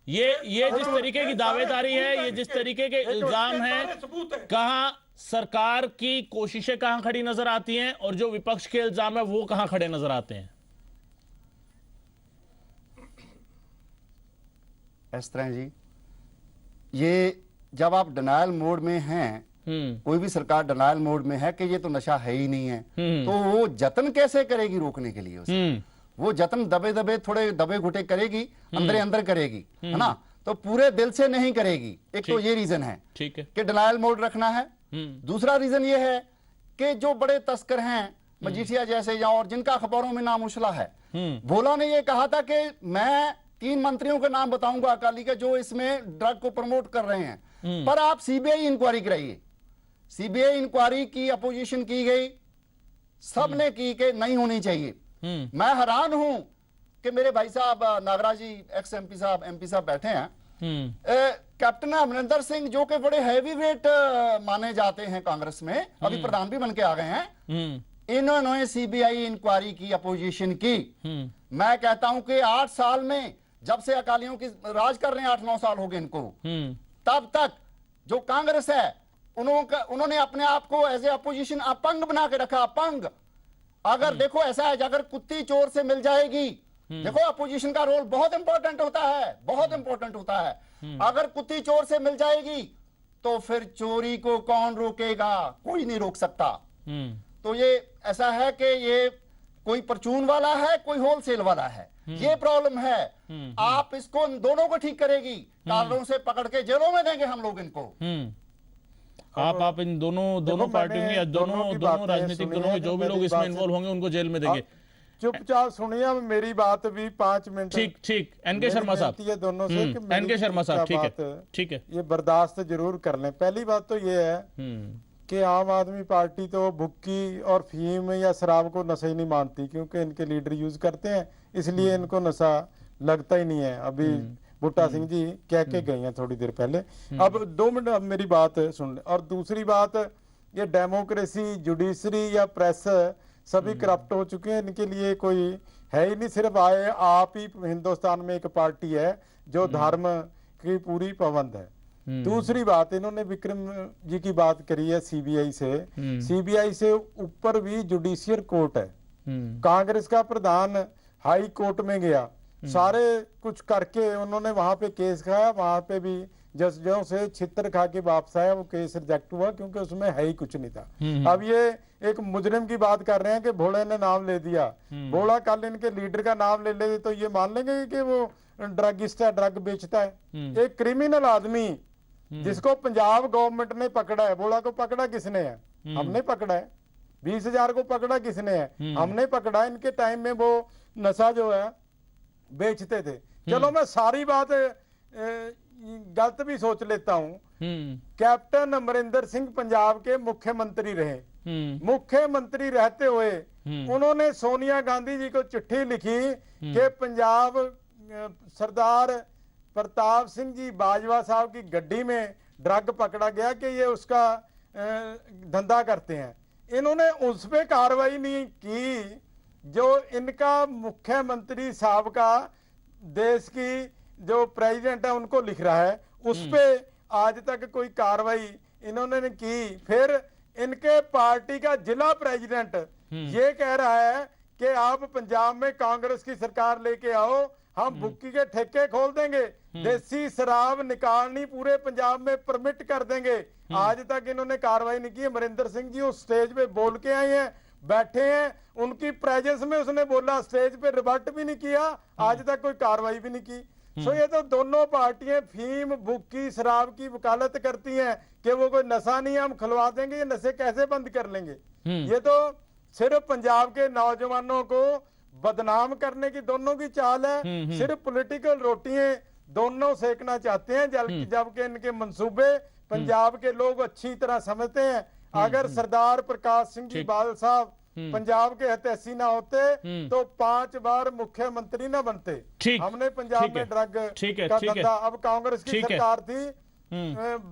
ये जिस तरीके की दावेदारी है, ये जिस तरीके के इल्जाम हैं, कहां सरकार की कोशिशें कहां खड़ी नजर आती हैं और जो विपक्ष के इल्जाम है वो कहां खड़े नजर आते हैं?
इस तरह जी, ये जब आप डिनायल मोड में हैं, कोई भी सरकार डिनायल मोड में है कि ये तो नशा है ही नहीं है, तो वो जतन कैसे करेगी रोकने के लिए उसे? वो जतन दबे थोड़े दबे घुटे करेगी, अंदर करेगी, है ना? तो पूरे दिल से नहीं करेगी। एक तो ये रीजन है,
ठीक है,
कि डिनायल मोड रखना है। दूसरा रीजन ये है कि जो बड़े तस्कर हैं मजीठिया जैसे, या और जिनका अखबारों में नाम उछला है, भोला ने ये कहा था कि मैं 3 मंत्रियों के नाम बताऊंगा अकाली के जो इसमें ड्रग को प्रमोट कर रहे हैं, पर आप सीबीआई इंक्वायरी कराइए। सीबीआई इंक्वायरी की अपोजिशन की गई, सबने की कि नहीं होनी चाहिए। मैं हैरान हूं कि मेरे भाई साहब नागराज जी एक्स एमपी साहब बैठे हैं, कैप्टन अमरिंदर सिंह जो कि बड़े हैवी वेट माने जाते हैं कांग्रेस में, अभी प्रधान भी बन के आ गए हैं, इन्होंने सीबीआई इंक्वायरी की अपोजिशन की। मैं कहता हूं कि 8 साल में, जब से अकालियों की राज कर रहे हैं, 8-9 साल हो गए इनको, तब तक जो कांग्रेस है उन्होंने अपने आप को एज ए अपोजिशन अपंग बना के रखा। अपंग, अगर देखो ऐसा है, अगर कुत्ती चोर से मिल जाएगी, देखो अपोजिशन का रोल बहुत इंपॉर्टेंट होता है, बहुत इंपॉर्टेंट होता है। अगर कुत्ती चोर से मिल जाएगी तो फिर चोरी को कौन रोकेगा? कोई नहीं रोक सकता। तो ये ऐसा है कि ये कोई परचून वाला है, कोई होलसेल वाला है, ये प्रॉब्लम है। आप इसको दोनों को ठीक करेगी, कारणों से पकड़ के जेलों में देंगे हम लोग इनको।
आप इन दोनों पार्टियों की, दोनों राजनीतिक दलों के जो भी लोग इसमें इन्वॉल्व होंगे उनको जेल में देंगे।
चुपचाप सुनिए, अब मेरी बात भी 5 मिनट।
ठीक, एनके शर्मा साहब,
दोनों से
एनके शर्मा साहब, ठीक है,
ये बर्दाश्त जरूर कर लें। पहली बात तो ये है कि आम आदमी पार्टी तो भुक्की और फीम या शराब को नशा ही नहीं मानती, क्योंकि इनके लीडर यूज करते हैं, इसलिए इनको नशा लगता ही नहीं है। अभी बूटा सिंह जी कह के गए हैं थोड़ी देर पहले। अब 2 मिनट अब मेरी बात सुन ले। और दूसरी बात, ये डेमोक्रेसी, जुडिशरी या प्रेस सभी करप्ट हो चुके हैं, इनके लिए कोई है ही नहीं। सिर्फ आप ही हिंदुस्तान में एक पार्टी है जो धर्म की पूरी पाबंद है। दूसरी बात, इन्होंने विक्रम जी की बात करी है सीबीआई से। सीबीआई से ऊपर भी जुडिशियल कोर्ट है। कांग्रेस का प्रधान हाई कोर्ट में गया, सारे कुछ करके उन्होंने वहां पे केस खाया, वहां पे भी जजों से छितर खा के वापस आया, वो केस रिजेक्ट हुआ क्योंकि उसमें है ही कुछ नहीं था। अब ये एक मुजरिम की बात कर रहे हैं कि भोले ने नाम ले दिया, भोला कल इनके लीडर का नाम ले ले तो ये मान लेंगे कि वो ड्रगिस्ट है, ड्रग बेचता है। एक क्रिमिनल आदमी जिसको पंजाब गवर्नमेंट ने पकड़ा है, भोला को पकड़ा किसने है? हमने पकड़ा है। 20,000 को पकड़ा किसने है? हमने पकड़ा। इनके टाइम में वो नशा जो है बेचते थे। चलो मैं सारी बात गलत भी सोच लेता हूं। कैप्टन अमरिंदर सिंह पंजाब के मुख्यमंत्री रहे। मुख्यमंत्री रहते हुए उन्होंने सोनिया गांधी जी को चिट्ठी लिखी कि पंजाब सरदार प्रताप सिंह जी बाजवा साहब की गड्डी में ड्रग पकड़ा गया कि ये उसका धंधा करते हैं। इन्होंने उस पर कार्रवाई नहीं की जो इनका मुख्यमंत्री साहब का देश की जो प्रेसिडेंट है उनको लिख रहा है, उस पे आज तक कोई कार्रवाई इन्होंने नहीं की। फिर इनके पार्टी का जिला प्रेसिडेंट ये कह रहा है कि आप पंजाब में कांग्रेस की सरकार लेके आओ, हम भुक्की के ठेके खोल देंगे, देसी शराब निकालनी पूरे पंजाब में परमिट कर देंगे। आज तक इन्होंने कार्रवाई नहीं की। अमरिंदर सिंह जी उस स्टेज पे बोल के आए हैं, बैठे हैं, उनकी प्रेजेंस में उसने बोला, स्टेज पे रिवर्ट भी नहीं किया, आज तक कोई कार्रवाई भी नहीं की। सो ये तो दोनों पार्टियां फीम बुक्की शराब की वकालत करती हैं कि वो कोई नशा नहीं हम खुलवा देंगे, ये नशे कैसे बंद कर लेंगे। ये तो सिर्फ पंजाब के नौजवानों को बदनाम करने की दोनों की चाल है। सिर्फ पॉलिटिकल रोटियां दोनों सेकना चाहते हैं, जबकि इनके मंसूबे पंजाब के लोग अच्छी तरह समझते हैं। अगर सरदार प्रकाश सिंह जी बादल साहब पंजाब के हितैषी ना होते तो 5 बार मुख्यमंत्री ना बनते। हमने पंजाब में ड्रग का धंधा, अब कांग्रेस की सरकार थी,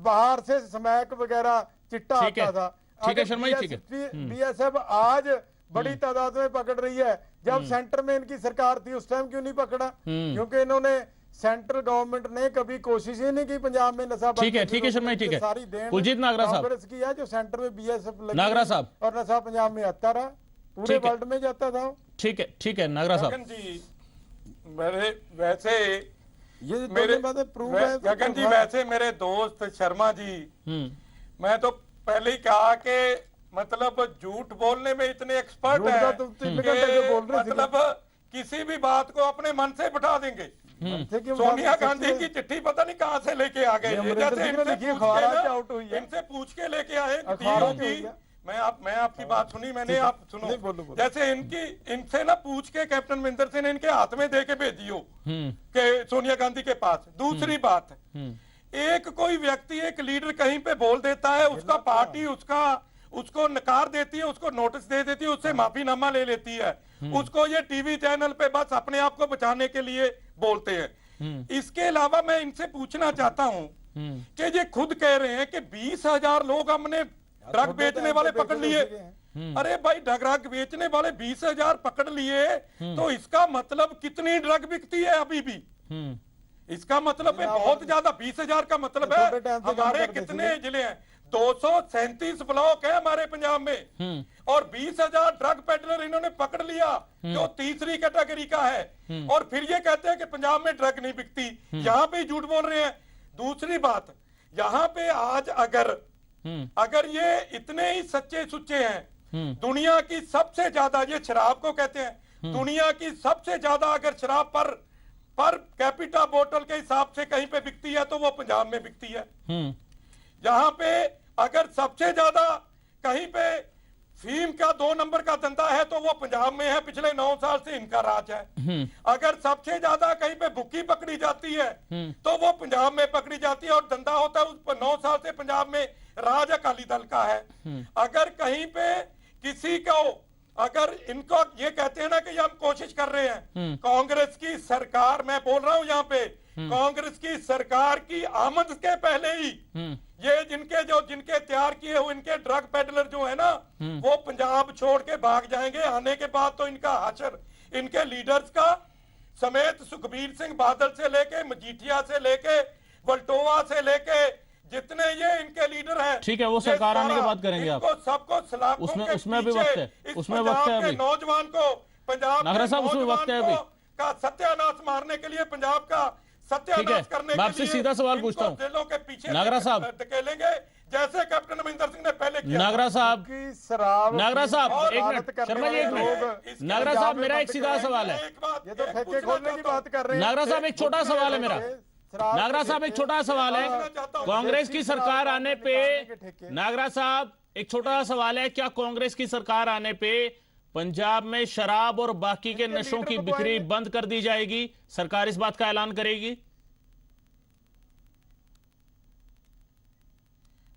बाहर से स्मैक वगैरह चिट्टा आता था।
ठीक है शर्मा जी, ठीक है।
बीएसएफ आज बड़ी तादाद में पकड़ रही है, जब सेंटर में इनकी सरकार थी उस टाइम क्यों नहीं पकड़ा? क्योंकि इन्होंने सेंट्रल गवर्नमेंट ने कभी कोशिश ही नहीं की पंजाब में नशा।
ठीक है शर्मा जी, ठीक है।
सारी देन
कुलजीत नागरा साहब
कांग्रेस की है, जो सेंटर में बीएसएफ लगी
नागरा साहब
और नशा पंजाब में आता रहा, पूरे वर्ल्ड में जाता था।
ठीक है नागरा साहब
जी, मेरे वैसे
ये
मेरे
प्रूव है
गगन जी, वैसे मेरे दोस्त शर्मा जी, मैं तो पहले ही कहा कि मतलब झूठ बोलने में इतने एक्सपर्ट है, मतलब किसी भी बात को अपने मन से बिठा देंगे। सोनिया गांधी की चिट्ठी पता नहीं कहां से लेके आ गए, जैसे इनसे पूछ के लेके आए होगी। मैं आपकी बात सुनी मैंने, आप सुनो। जैसे इनसे ना पूछ के कैप्टन अमरिंदर सिंह ने इनके हाथ में दे के भेजी हो कि सोनिया गांधी के पास। दूसरी बात, एक कोई व्यक्ति एक लीडर कहीं पे बोल देता है, उसका पार्टी उसको नकार देती है, उसको नोटिस दे देती है, उससे माफीनामा ले लेती है, उसको ये टीवी चैनल पे बस अपने आप को बचाने के लिए बोलते हैं। इसके अलावा मैं इनसे पूछना चाहता हूं कि ये खुद कह रहे हैं कि 20,000 लोग हमने ड्रग बेचने वाले पकड़ लिए। अरे भाई, ड्रग बेचने वाले 20,000 पकड़ लिए तो इसका मतलब कितनी ड्रग बिकती है अभी भी? इसका मतलब है बहुत ज्यादा। 20,000 का मतलब है हमारे कितने जिले हैं? 237 ब्लॉक है हमारे पंजाब में, और 20,000 ड्रग पेडलर इन्होंने पकड़ लिया जो तीसरी कैटेगरी का है, और फिर ये कहते हैं कि पंजाब में ड्रग नहीं बिकती। यहाँ पे झूठ बोल रहे हैं। दूसरी बात, यहाँ पे आज अगर ये इतने ही सच्चे सुच्चे हैं, दुनिया की सबसे ज्यादा, ये शराब को कहते हैं, दुनिया की सबसे ज्यादा अगर शराब पर कैपिटा बोतल के हिसाब से कहीं पे बिकती है तो वो पंजाब में बिकती है। यहाँ पे अगर सबसे ज्यादा कहीं पे फीम का 2 नंबर का धंधा है तो वो पंजाब में है, पिछले 9 साल से इनका राज है। अगर सबसे ज्यादा कहीं पे बुक्की पकड़ी जाती है तो वो पंजाब में पकड़ी जाती है, और धंधा होता है उस पर 9 साल से पंजाब में राज अकाली दल का है। अगर कहीं पे किसी को, अगर इनको ये कहते हैं ना कि हम कोशिश कर रहे हैं, कांग्रेस की सरकार, मैं बोल रहा हूं यहाँ पे, कांग्रेस की सरकार की आमद के पहले ही ये जिनके तैयार किए हुए इनके ड्रग पेडलर जो है ना, वो पंजाब छोड़ के भाग जाएंगे। आने के बाद तो इनका हाशर इनके लीडर्स का समेत सुखबीर सिंह बादल से लेके, मजीठिया से लेके, वल्टोवा से लेके, जितने ये इनके लीडर हैं,
ठीक है, वो सरकार आने के बाद करेंगे आप
सबको सलाखों
उसमें भी वक्त है, उसमें वक्त है अभी।
नौजवान को पंजाब
नागरा साहब उसमें वक्त है अभी
का सत्यानाश मारने के लिए, पंजाब का सत्यानाश करने के लिए,
मैं आपसे सीधा सवाल पूछता हूँ
जेलों के पीछे
नागरा साहब
धकेलेंगे, जैसे कैप्टन अमरिंदर सिंह ने पहले किया।
नागरा साहब एक मिनट, शर्मा जी एक मिनट। नागरा साहब, मेरा एक सीधा सवाल है।
ये तो ठेके खोलने की बात कर रहे हैं।
नागरा साहब, एक छोटा सवाल है मेरा। नागरा साहब, एक छोटा सवाल है। कांग्रेस की सरकार आने पे, नागरा साहब एक छोटा सवाल है, क्या कांग्रेस की सरकार आने पे पंजाब में शराब और बाकी के नशों की बिक्री बंद कर दी जाएगी? सरकार इस बात का ऐलान करेगी?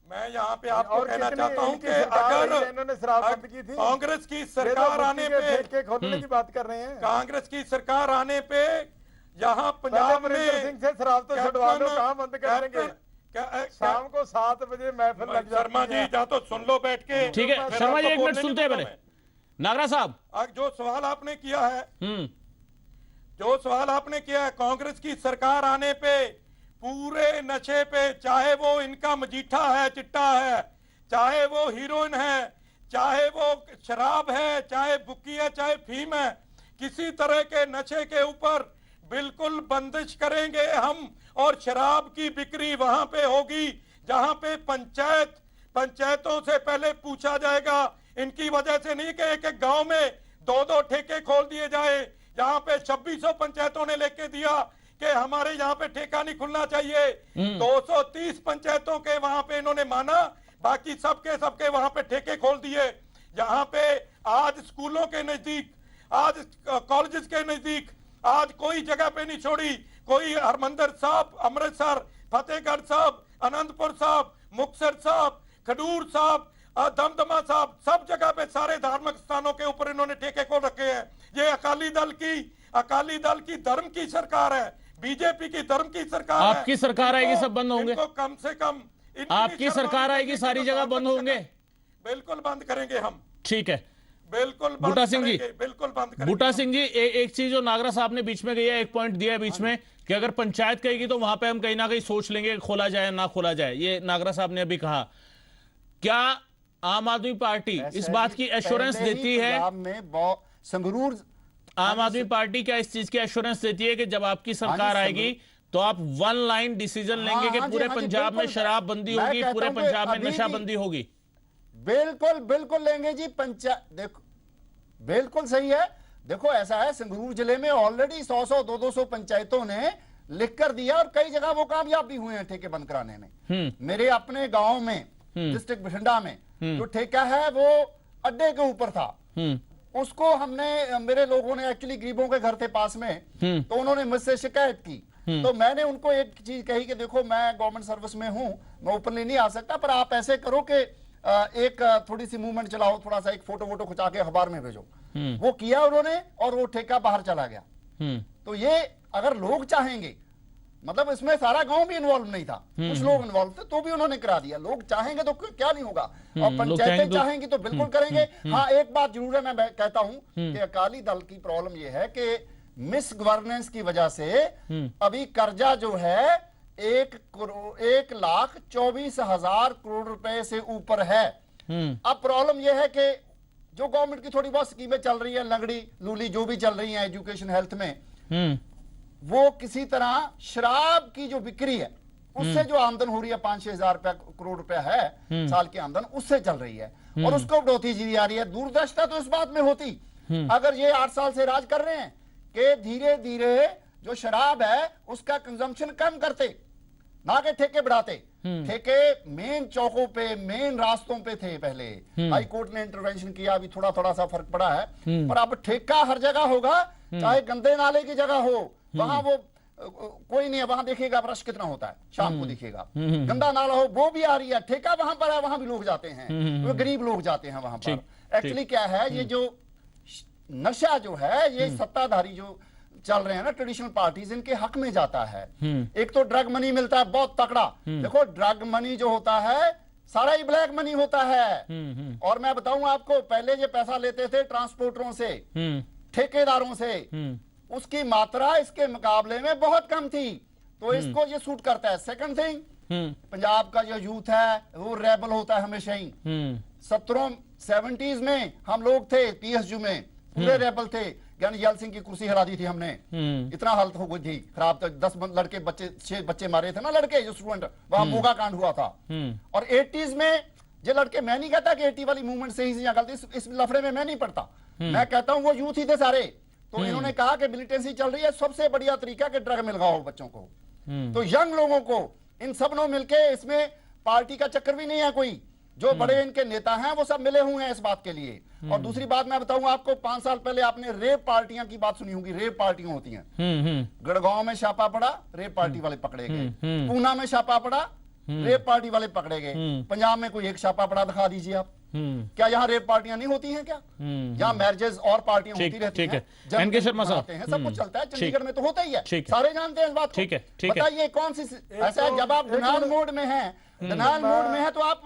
मैं यहाँ पे आपको कहना चाहता हूँ कि अगर
इन्होंने शराब बंद की थी,
कांग्रेस की सरकार आने पे,
ठेके खोलने की बात कर रहे हैं,
कांग्रेस की सरकार आने पे यहाँ पंजाब में
सिंह से शराब तो छुड़वा दो, कहाँ बंद करेंगे? शाम को 7 बजे महफिल लग जाती है।
शर्मा जी जा तो सुन लो बैठ के।
ठीक है शर्मा जी, 1 मिनट सुनते हैं पहले। नागरा साहब,
जो सवाल आपने किया है, जो सवाल आपने किया है, कांग्रेस की सरकार आने पे पूरे नशे पे, चाहे वो इनका मजीठा है, चिट्टा है, चाहे वो हीरोइन है, चाहे वो शराब है, चाहे बुक्की है, चाहे फीम है, किसी तरह के नशे के ऊपर बिल्कुल बंदिश करेंगे हम, और शराब की बिक्री वहां पे होगी जहां पे पंचायतों से पहले पूछा जाएगा। इनकी वजह से नहीं कि एक एक गांव में 2-2 ठेके खोल दिए जाए। यहाँ पे 2600 पंचायतों ने लेके दिया कि हमारे यहाँ पे ठेका नहीं खुलना चाहिए। 230 पंचायतों के वहां पे इन्होंने माना, बाकी सबके वहां पे ठेके खोल दिए। यहाँ पे आज स्कूलों के नजदीक, आज कॉलेजेस के नजदीक, आज कोई जगह पे नहीं छोड़ी। कोई हरमंदर साहब, अमृतसर, फतेहगढ़ साहब, अनंतपुर साहब, मुक्तसर साहब, खडूर साहब, दमदमा साहब, सब जगह पे सारे धार्मिक स्थानों के ऊपर इन्होंने ठेके खोल रखे हैं। ये अकाली दल की धर्म की सरकार है, बीजेपी की धर्म की सरकार है।
आपकी सरकार आएगी सब बंद होंगे?
कम से कम
आपकी सरकार आएगी सारी जगह बंद होंगे?
बिल्कुल बंद करेंगे हम।
ठीक है,
बिल्कुल
बूटा सिंह जी,
बिल्कुल बंद करेंगे।
बूटा सिंह जी, एक चीज जो नागरा साहब ने बीच में कही है, एक पॉइंट दिया है बीच में कि अगर पंचायत कहेगी तो वहां पे हम कहीं ना कहीं सोच लेंगे खोला जाए ना खोला जाए, ये नागरा साहब ने अभी कहा। क्या आम आदमी पार्टी इस बात की एश्योरेंस देती है,
संगरूर
आम आदमी पार्टी क्या इस चीज की एश्योरेंस देती है कि जब आपकी सरकार आएगी तो आप वन लाइन डिसीजन लेंगे कि पूरे पंजाब में शराब बंदी होगी, पूरे पंजाब में नशाबंदी होगी?
बिल्कुल बिल्कुल लेंगे जी। देखो बिल्कुल सही है। देखो ऐसा है, संगरूर जिले में ऑलरेडी 100 200 पंचायतों ने लिख कर दिया और कई जगह वो कामयाब भी हुए हैं ठेके बंद कराने में। मेरे अपने गांव में, डिस्ट्रिक्ट बठिंडा में जो ठेका है वो अड्डे के ऊपर था, उसको हमने, मेरे लोगों ने एक्चुअली गरीबों के घर थे पास में, तो उन्होंने मुझसे शिकायत की। तो मैंने उनको एक चीज कही कि देखो मैं गवर्नमेंट सर्विस में हूं, मैं ओपनली नहीं आ सकता, पर आप ऐसे करो कि एक थोड़ी सी मूवमेंट चलाओ, थोड़ा सा एक फोटो वोटो खिंचा के अखबार में भेजो। वो किया उन्होंने और वो ठेका बाहर चला गया। तो ये अगर लोग चाहेंगे, मतलब इसमें सारा गांव भी इन्वॉल्व नहीं था, कुछ लोग इन्वॉल्व थे, तो भी उन्होंने करा दिया। लोग चाहेंगे तो क्या नहीं होगा, और पंचायतें चाहेंगी तो बिल्कुल करेंगे। हाँ, एक बात जरूर है, मैं कहता हूं कि अकाली दल की प्रॉब्लम यह है कि मिस गवर्नेंस की वजह से अभी कर्जा जो है 1,24,000 करोड़ रुपए से ऊपर है। अब प्रॉब्लम यह है कि जो गवर्नमेंट की थोड़ी बहुत स्कीमें चल रही है, लंगड़ी लूली जो भी चल रही है एजुकेशन हेल्थ में, वो किसी तरह शराब की जो बिक्री है उससे जो आमदन हो रही है 5-6 हजार करोड़ रुपया है साल की आमदन, उससे चल रही है और उसको बढ़ोतरी दी जा रही है। दूरदर्शिता तो इस बात में होती, अगर ये 8 साल से राज कर रहे हैं कि धीरे धीरे जो शराब है उसका कंजम्पशन कम करते, ना कि ठेके बढ़ाते। ठेके मेन चौकों पे, मेन रास्तों पे थे पहले, हाई कोर्ट ने इंटरवेंशन किया, अभी थोड़ा थोड़ा सा फर्क पड़ा है, पर अब ठेका हर जगह होगा, चाहे गंदे नाले की जगह हो, वहां वो कोई नहीं है, वहां देखिएगा रश कितना होता है, शाम को दिखेगा, गंदा नाला हो वो भी आ रही है, ठेका वहां पर है, वहां भी लोग जाते हैं, तो गरीब लोग जाते हैं वहां पर। एक्चुअली क्या है, ये जो नशा जो है, ये सत्ताधारी जो चल रहे हैं ना, ट्रेडिशनल पार्टीज, इनके हक में जाता है। एक तो ड्रग मनी मिलता है बहुत तगड़ा। देखो ड्रग मनी जो होता है सारा ही ब्लैक मनी होता है। और मैं बताऊं आपको, पहले ये पैसा लेते थे ट्रांसपोर्टरों से, ठेकेदारों से, उसकी मात्रा इसके मुकाबले में बहुत कम थी, तो इसको ये सूट करता है। सेकंड थिंग, पंजाब का जो यूथ है वो रेबल होता है हमेशा ही। 70s में हम लोग थे पीएसयू में, पूरे रेबल थे, यानी यल सिंह की कुर्सी हरा दी थी हमने, इतना हालत हो गई थी खराब, तो 10 लड़के बच्चे 6 बच्चे मारे थे ना लड़के, जो स्टूडेंट, वहां मोगा कांड हुआ था। और 80s में ये लड़के, मैं नहीं कहता कि 80 वाली मूवमेंट सही से गलती, इस लफड़े में मैं नहीं पड़ता, मैं कहता हूं वो यूथ ही थे सारे। तो इन्होंने कहा कि मिलिटेंसी चल रही है, सबसे बढ़िया तरीका कि ड्रग में लगाओ बच्चों को। तो यंग लोगों को इन सब ने मिलके, इसमें पार्टी का चक्कर भी नहीं है कोई, जो बड़े इनके नेता हैं वो सब मिले हुए हैं इस बात के लिए। और दूसरी बात मैं बताऊं आपको, 5 साल पहले आपने रेप पार्टियां की बात सुनी होगी, रेप पार्टियां होती हैं। गढ़गांव में छापा पड़ा, रेप पार्टी वाले पकड़े गए। पूना में छापा पड़ा, रेप पार्टी वाले पकड़े गए। पंजाब में कोई एक छापा पड़ा दिखा दीजिए आप। क्या यहाँ रेप पार्टियां नहीं होती हैं क्या? यहाँ मैरिजेस और पार्टियां होती रहती हैं,
एनके शर्मा साहब,
सब कुछ चलता है, चंडीगढ़ में तो होता ही है, सारे जानते हैं इस बात को। बताइए कौन सी ऐसा है, जब आप डिनायल मोड में हैं, डिनायल मोड में है तो आप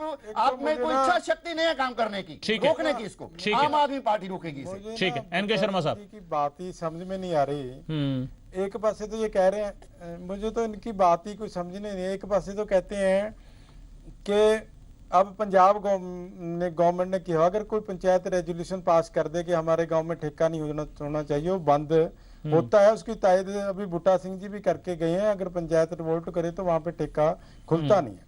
में कोई इच्छा शक्ति नहीं है काम करने की, रोकने की, इसको आम आदमी पार्टी रोकेगी इसे।
ठीक है, एनके शर्मा साहब
की बात ही समझ में नहीं आ रही। एक पासे तो ये कह रहे हैं, मुझे तो इनकी बात ही कोई समझ नहीं, एक पासे तो कहते हैं कि अब पंजाब गवर्नमेंट ने किया, अगर कोई पंचायत रेजोल्यूशन पास कर दे कि हमारे गांव में ठेका नहीं होना चाहिए, वो बंद होता है, उसकी तायद अभी बूटा सिंह जी भी करके गए हैं। अगर पंचायत रिवोल्ट करे तो वहां पे ठेका खुलता नहीं है।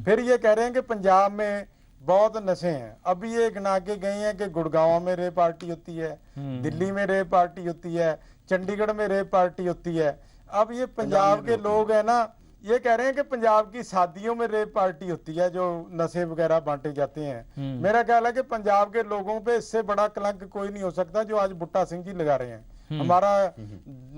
फिर ये कह रहे हैं कि पंजाब में बहुत नशे हैं, अभी ये गिना के गए हैं कि गुड़गांव में रेप पार्टी होती है, दिल्ली में रेप पार्टी होती है, चंडीगढ़ में रेप पार्टी होती है। अब ये पंजाब के लोग है ना, ये कह रहे हैं कि पंजाब की शादियों में रेप पार्टी होती है जो नशे वगैरह बांटे जाते हैं। मेरा ख्याल है कि पंजाब के लोगों पे इससे बड़ा कलंक कोई नहीं हो सकता जो आज बुट्टा सिंह जी लगा रहे हैं। हमारा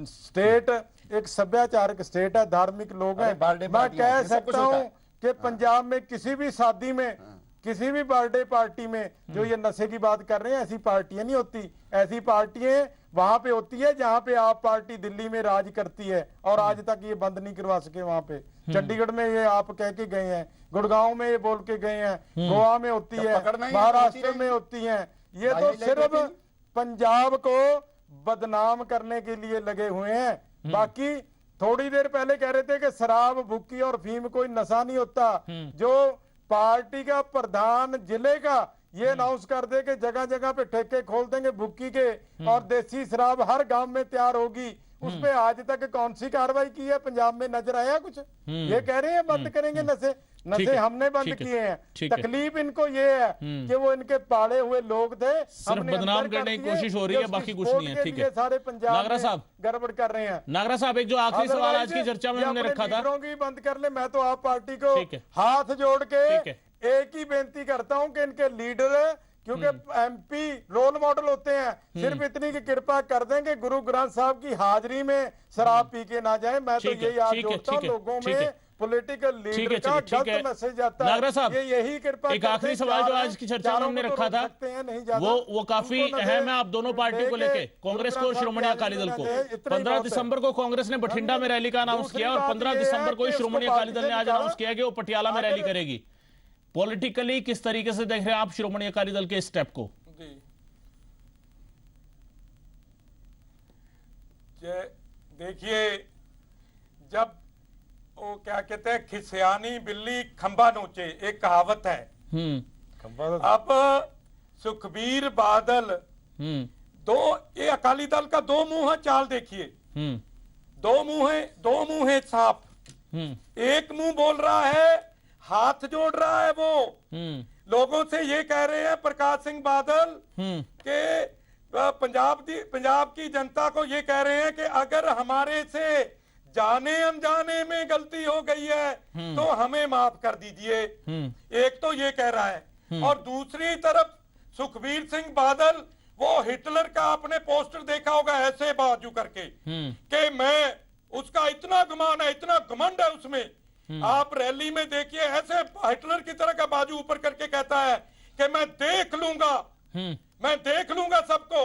स्टेट एक सभ्याचारक स्टेट है, धार्मिक लोग हैं। मैं कह सकता हूँ कि पंजाब में किसी भी शादी में, किसी भी बर्थडे पार्टी में जो ये नशे की बात कर रहे हैं, ऐसी पार्टियां नहीं होती। ऐसी पार्टियां वहां पे होती है जहां पे आप पार्टी दिल्ली में राज करती है और आज तक ये बंद नहीं करवा सके। वहां पे चंडीगढ़ में ये आप कह के गए हैं, गुड़गांव में ये बोल के गए हैं, गोवा में होती है, महाराष्ट्र में होती है। ये तो सिर्फ पंजाब को बदनाम करने के लिए लगे हुए हैं। बाकी थोड़ी देर पहले कह रहे थे कि शराब, भुक्की और फीम कोई नशा नहीं होता। जो पार्टी का प्रधान जिले का ये अनाउंस कर दे कि जगह जगह पे ठेके खोल देंगे भुक्की के और देसी शराब हर गांव में तैयार होगी, उस पे आज तक कौन सी कार्रवाई की है? पंजाब में नजर आया कुछ? ये कह रहे हैं बंद करेंगे नशे। नशे हमने बंद किए हैं। तकलीफ इनको ये है कि वो इनके पाले हुए लोग थे,
सिर्फ बदनाम करने की कोशिश हो रही है, बाकी कुछ नहीं है। ठीक है,
सारे पंजाब
नागरा साहब
गड़बड़ कर रहे हैं।
नागरा साहब, एक जो आखिरी सवाल आज की चर्चा में हमने रखा था,
बंद कर ले। मैं तो आप पार्टी को हाथ जोड़ के एक ही बेनती करता हूं कि इनके लीडर, क्योंकि एमपी रोल मॉडल होते हैं, सिर्फ इतनी की कृपा कर दें कि गुरु ग्रंथ साहब की हाजिरी में शराब पी के ना जाए। मैं तो यही याद जोड़ता हूं लोगों में, पॉलिटिकल लीडर का गलत मैसेज जाता है।
नागरा साहब,
यही कृपा।
एक आखिरी सवाल जो आज की चर्चा में हमने रखा था वो काफी अहम है। आप दोनों पार्टी को लेके, कांग्रेस को, श्रोमणी अकाली दल को, 15 दिसंबर को कांग्रेस ने बठिंडा में रैली का अनाउंस किया और 15 दिसंबर को ही श्रोमणी अकाली दल ने आज अनाउंस किया कि वो पटियाला में रैली करेगी। पॉलिटिकली किस तरीके से देख रहे हैं आप श्रोमणी अकाली दल के स्टेप को?
देखिए, जब वो क्या कहते हैं, खिसियानी बिल्ली खंबा नोचे, एक कहावत है। अब सुखबीर बादल ये अकाली दल का दो मुंह है। चाल देखिए, दो मुंह है साफ। एक मुंह बोल रहा है, हाथ जोड़ रहा है, वो लोगों से ये कह रहे हैं प्रकाश सिंह बादल के पंजाब की जनता को ये कह रहे हैं कि अगर हमारे से जाने अनजाने में गलती हो गई है तो हमें माफ कर दीजिए। एक तो ये कह रहा है, और दूसरी तरफ सुखबीर सिंह बादल, वो हिटलर का आपने पोस्टर देखा होगा ऐसे बाजू करके कि मैं, उसका इतना गुमान है, इतना घमंड है उसमें। आप रैली में देखिए, ऐसे हिटलर की तरह का बाजू ऊपर करके कहता है कि मैं देख लूंगा सबको।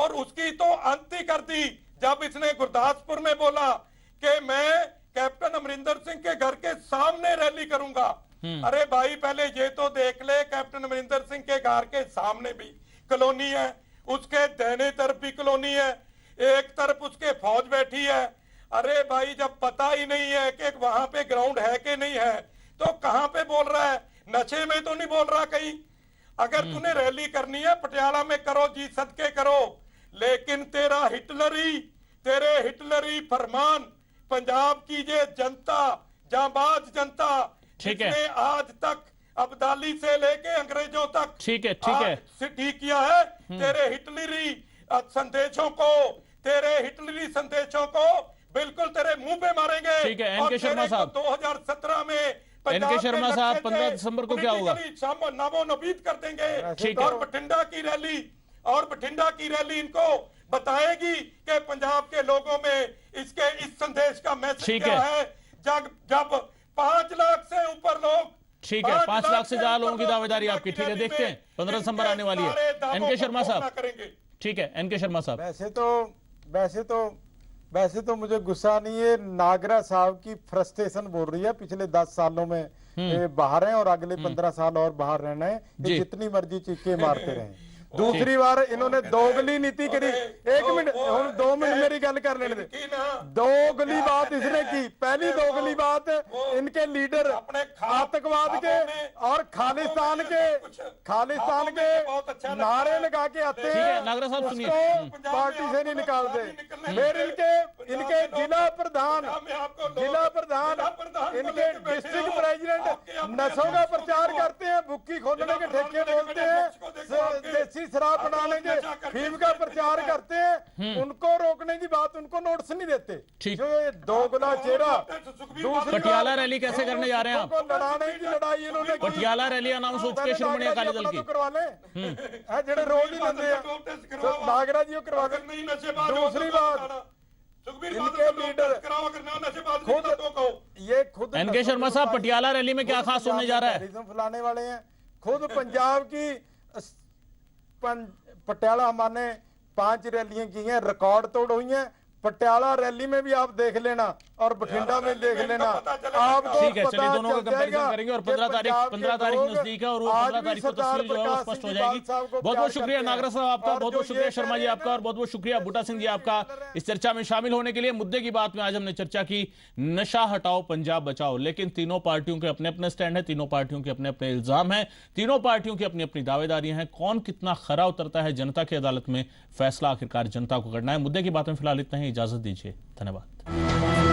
और उसकी तो अंत ही कर दी जब इसने गुरदासपुर में बोला कि मैं कैप्टन अमरिंदर सिंह के घर के सामने रैली करूंगा। अरे भाई, पहले ये तो देख ले, कैप्टन अमरिंदर सिंह के घर के सामने भी कॉलोनी है, उसके दाहिने तरफ भी कॉलोनी है, एक तरफ उसके फौज बैठी है। अरे भाई, जब पता ही नहीं है कि वहां पे ग्राउंड है कि नहीं है, तो कहां पे बोल रहा है? नशे में तो नहीं बोल रहा कहीं। अगर तूने रैली करनी है पटियाला में करो जी, सदके करो, लेकिन तेरे हिटलरी फरमान पंजाब की ये जनता, जांबाज जनता, जिसने आज तक अब्दाली से लेके अंग्रेजों तक ठीक किया है, तेरे हिटलरी संदेशों को बिल्कुल तेरे मुंह पे मारेंगे।
ठीक है, एनके शर्मा साहब,
2017 में
एनके शर्मा साहब, 15 दिसंबर को क्या होगा?
नवोन्नबीत कर देंगे। और बठिंडा की रैली इनको बताएगी कि पंजाब के लोगों में इसके इस संदेश का मैसेज क्या है। जब 5 लाख से ऊपर लोग,
ठीक है, 5 लाख से ज्यादा लोगों की दावेदारी आपकी। ठीक है, देखते हैं 15 दिसंबर आने वाली है। एनके शर्मा साहब, ठीक है, एनके शर्मा साहब,
वैसे तो मुझे गुस्सा नहीं है। नागरा साहब की फ्रस्ट्रेशन बोल रही है, पिछले 10 सालों में ये बाहर हैं और अगले 15 साल और बाहर रहना है, ये जितनी मर्जी चीखे मारते रहे। दूसरी बार इन्होंने दोगली नीति करी। 1 मिनट, 2 मिनट मेरी गल कर लेने दे। दोगली बात इसने की। पहली दोगली बात, इनके लीडर आतंकवाद के और खालिस्तान के नारे लगा के आते हैं,
नागरा साहब सुनिए,
पार्टी से नहीं निकालते। फिर इनके जिला प्रधान, इनके डिस्ट्रिक्ट प्रेसिडेंट नशों का प्रचार करते हैं, भुक्की खोलने के ठेके बोलते हैं, देसी नकली शराब बनाने के फीम का प्रचार करते हैं, उनको रोकने की बात, उनको नोटिस नहीं देते। जो ये दोगला चेहरा।
पटियाला रैली कैसे करने जा रहे हैं आप?
लड़ाने की लड़ाई इन्होंने
पटियाला रैली अनाउंस हो चुकी है श्रोमणी अकाली दल की।
करवा लें, जेडे रोज ही लेंदे हैं नागराज जी करवा दें। दूसरी बात, इनके लीडर ये खुद
एनके शर्मा साहब, पटियाला रैली में क्या खास होने जा रहा है?
फैलाने वाले हैं। खुद पंजाब की पटियाला हमारे 5 रैलियां की हैं, रिकॉर्ड तोड़ हुई हैं। पटियाला रैली में भी आप देख लेना और बठिंडा में देख लेना, आपको
ठीक है। चलिए, दोनों का
चल
कंपैरिजन
जाएगा
करेंगे और
कि
15 तारीख
लोग
नजदीक है और वो 15 तारीख को तस्वीर जो है वो स्पष्ट हो जाएगी। बहुत बहुत शुक्रिया नागरा साहब आपका, बहुत बहुत शुक्रिया शर्मा जी आपका, और बहुत बहुत शुक्रिया बूटा सिंह जी आपका इस चर्चा में शामिल होने के लिए। मुद्दे की बात में आज हमने चर्चा की नशा हटाओ पंजाब बचाओ, लेकिन तीनों पार्टियों के अपने अपने स्टैंड है, तीनों पार्टियों के अपने अपने इल्जाम है, तीनों पार्टियों की अपनी अपनी दावेदारियां हैं। कौन कितना खरा उतरता है जनता की अदालत में, फैसला आखिरकार जनता को करना है। मुद्दे की बात में फिलहाल इतना ही, इजाजत दीजिए, धन्यवाद।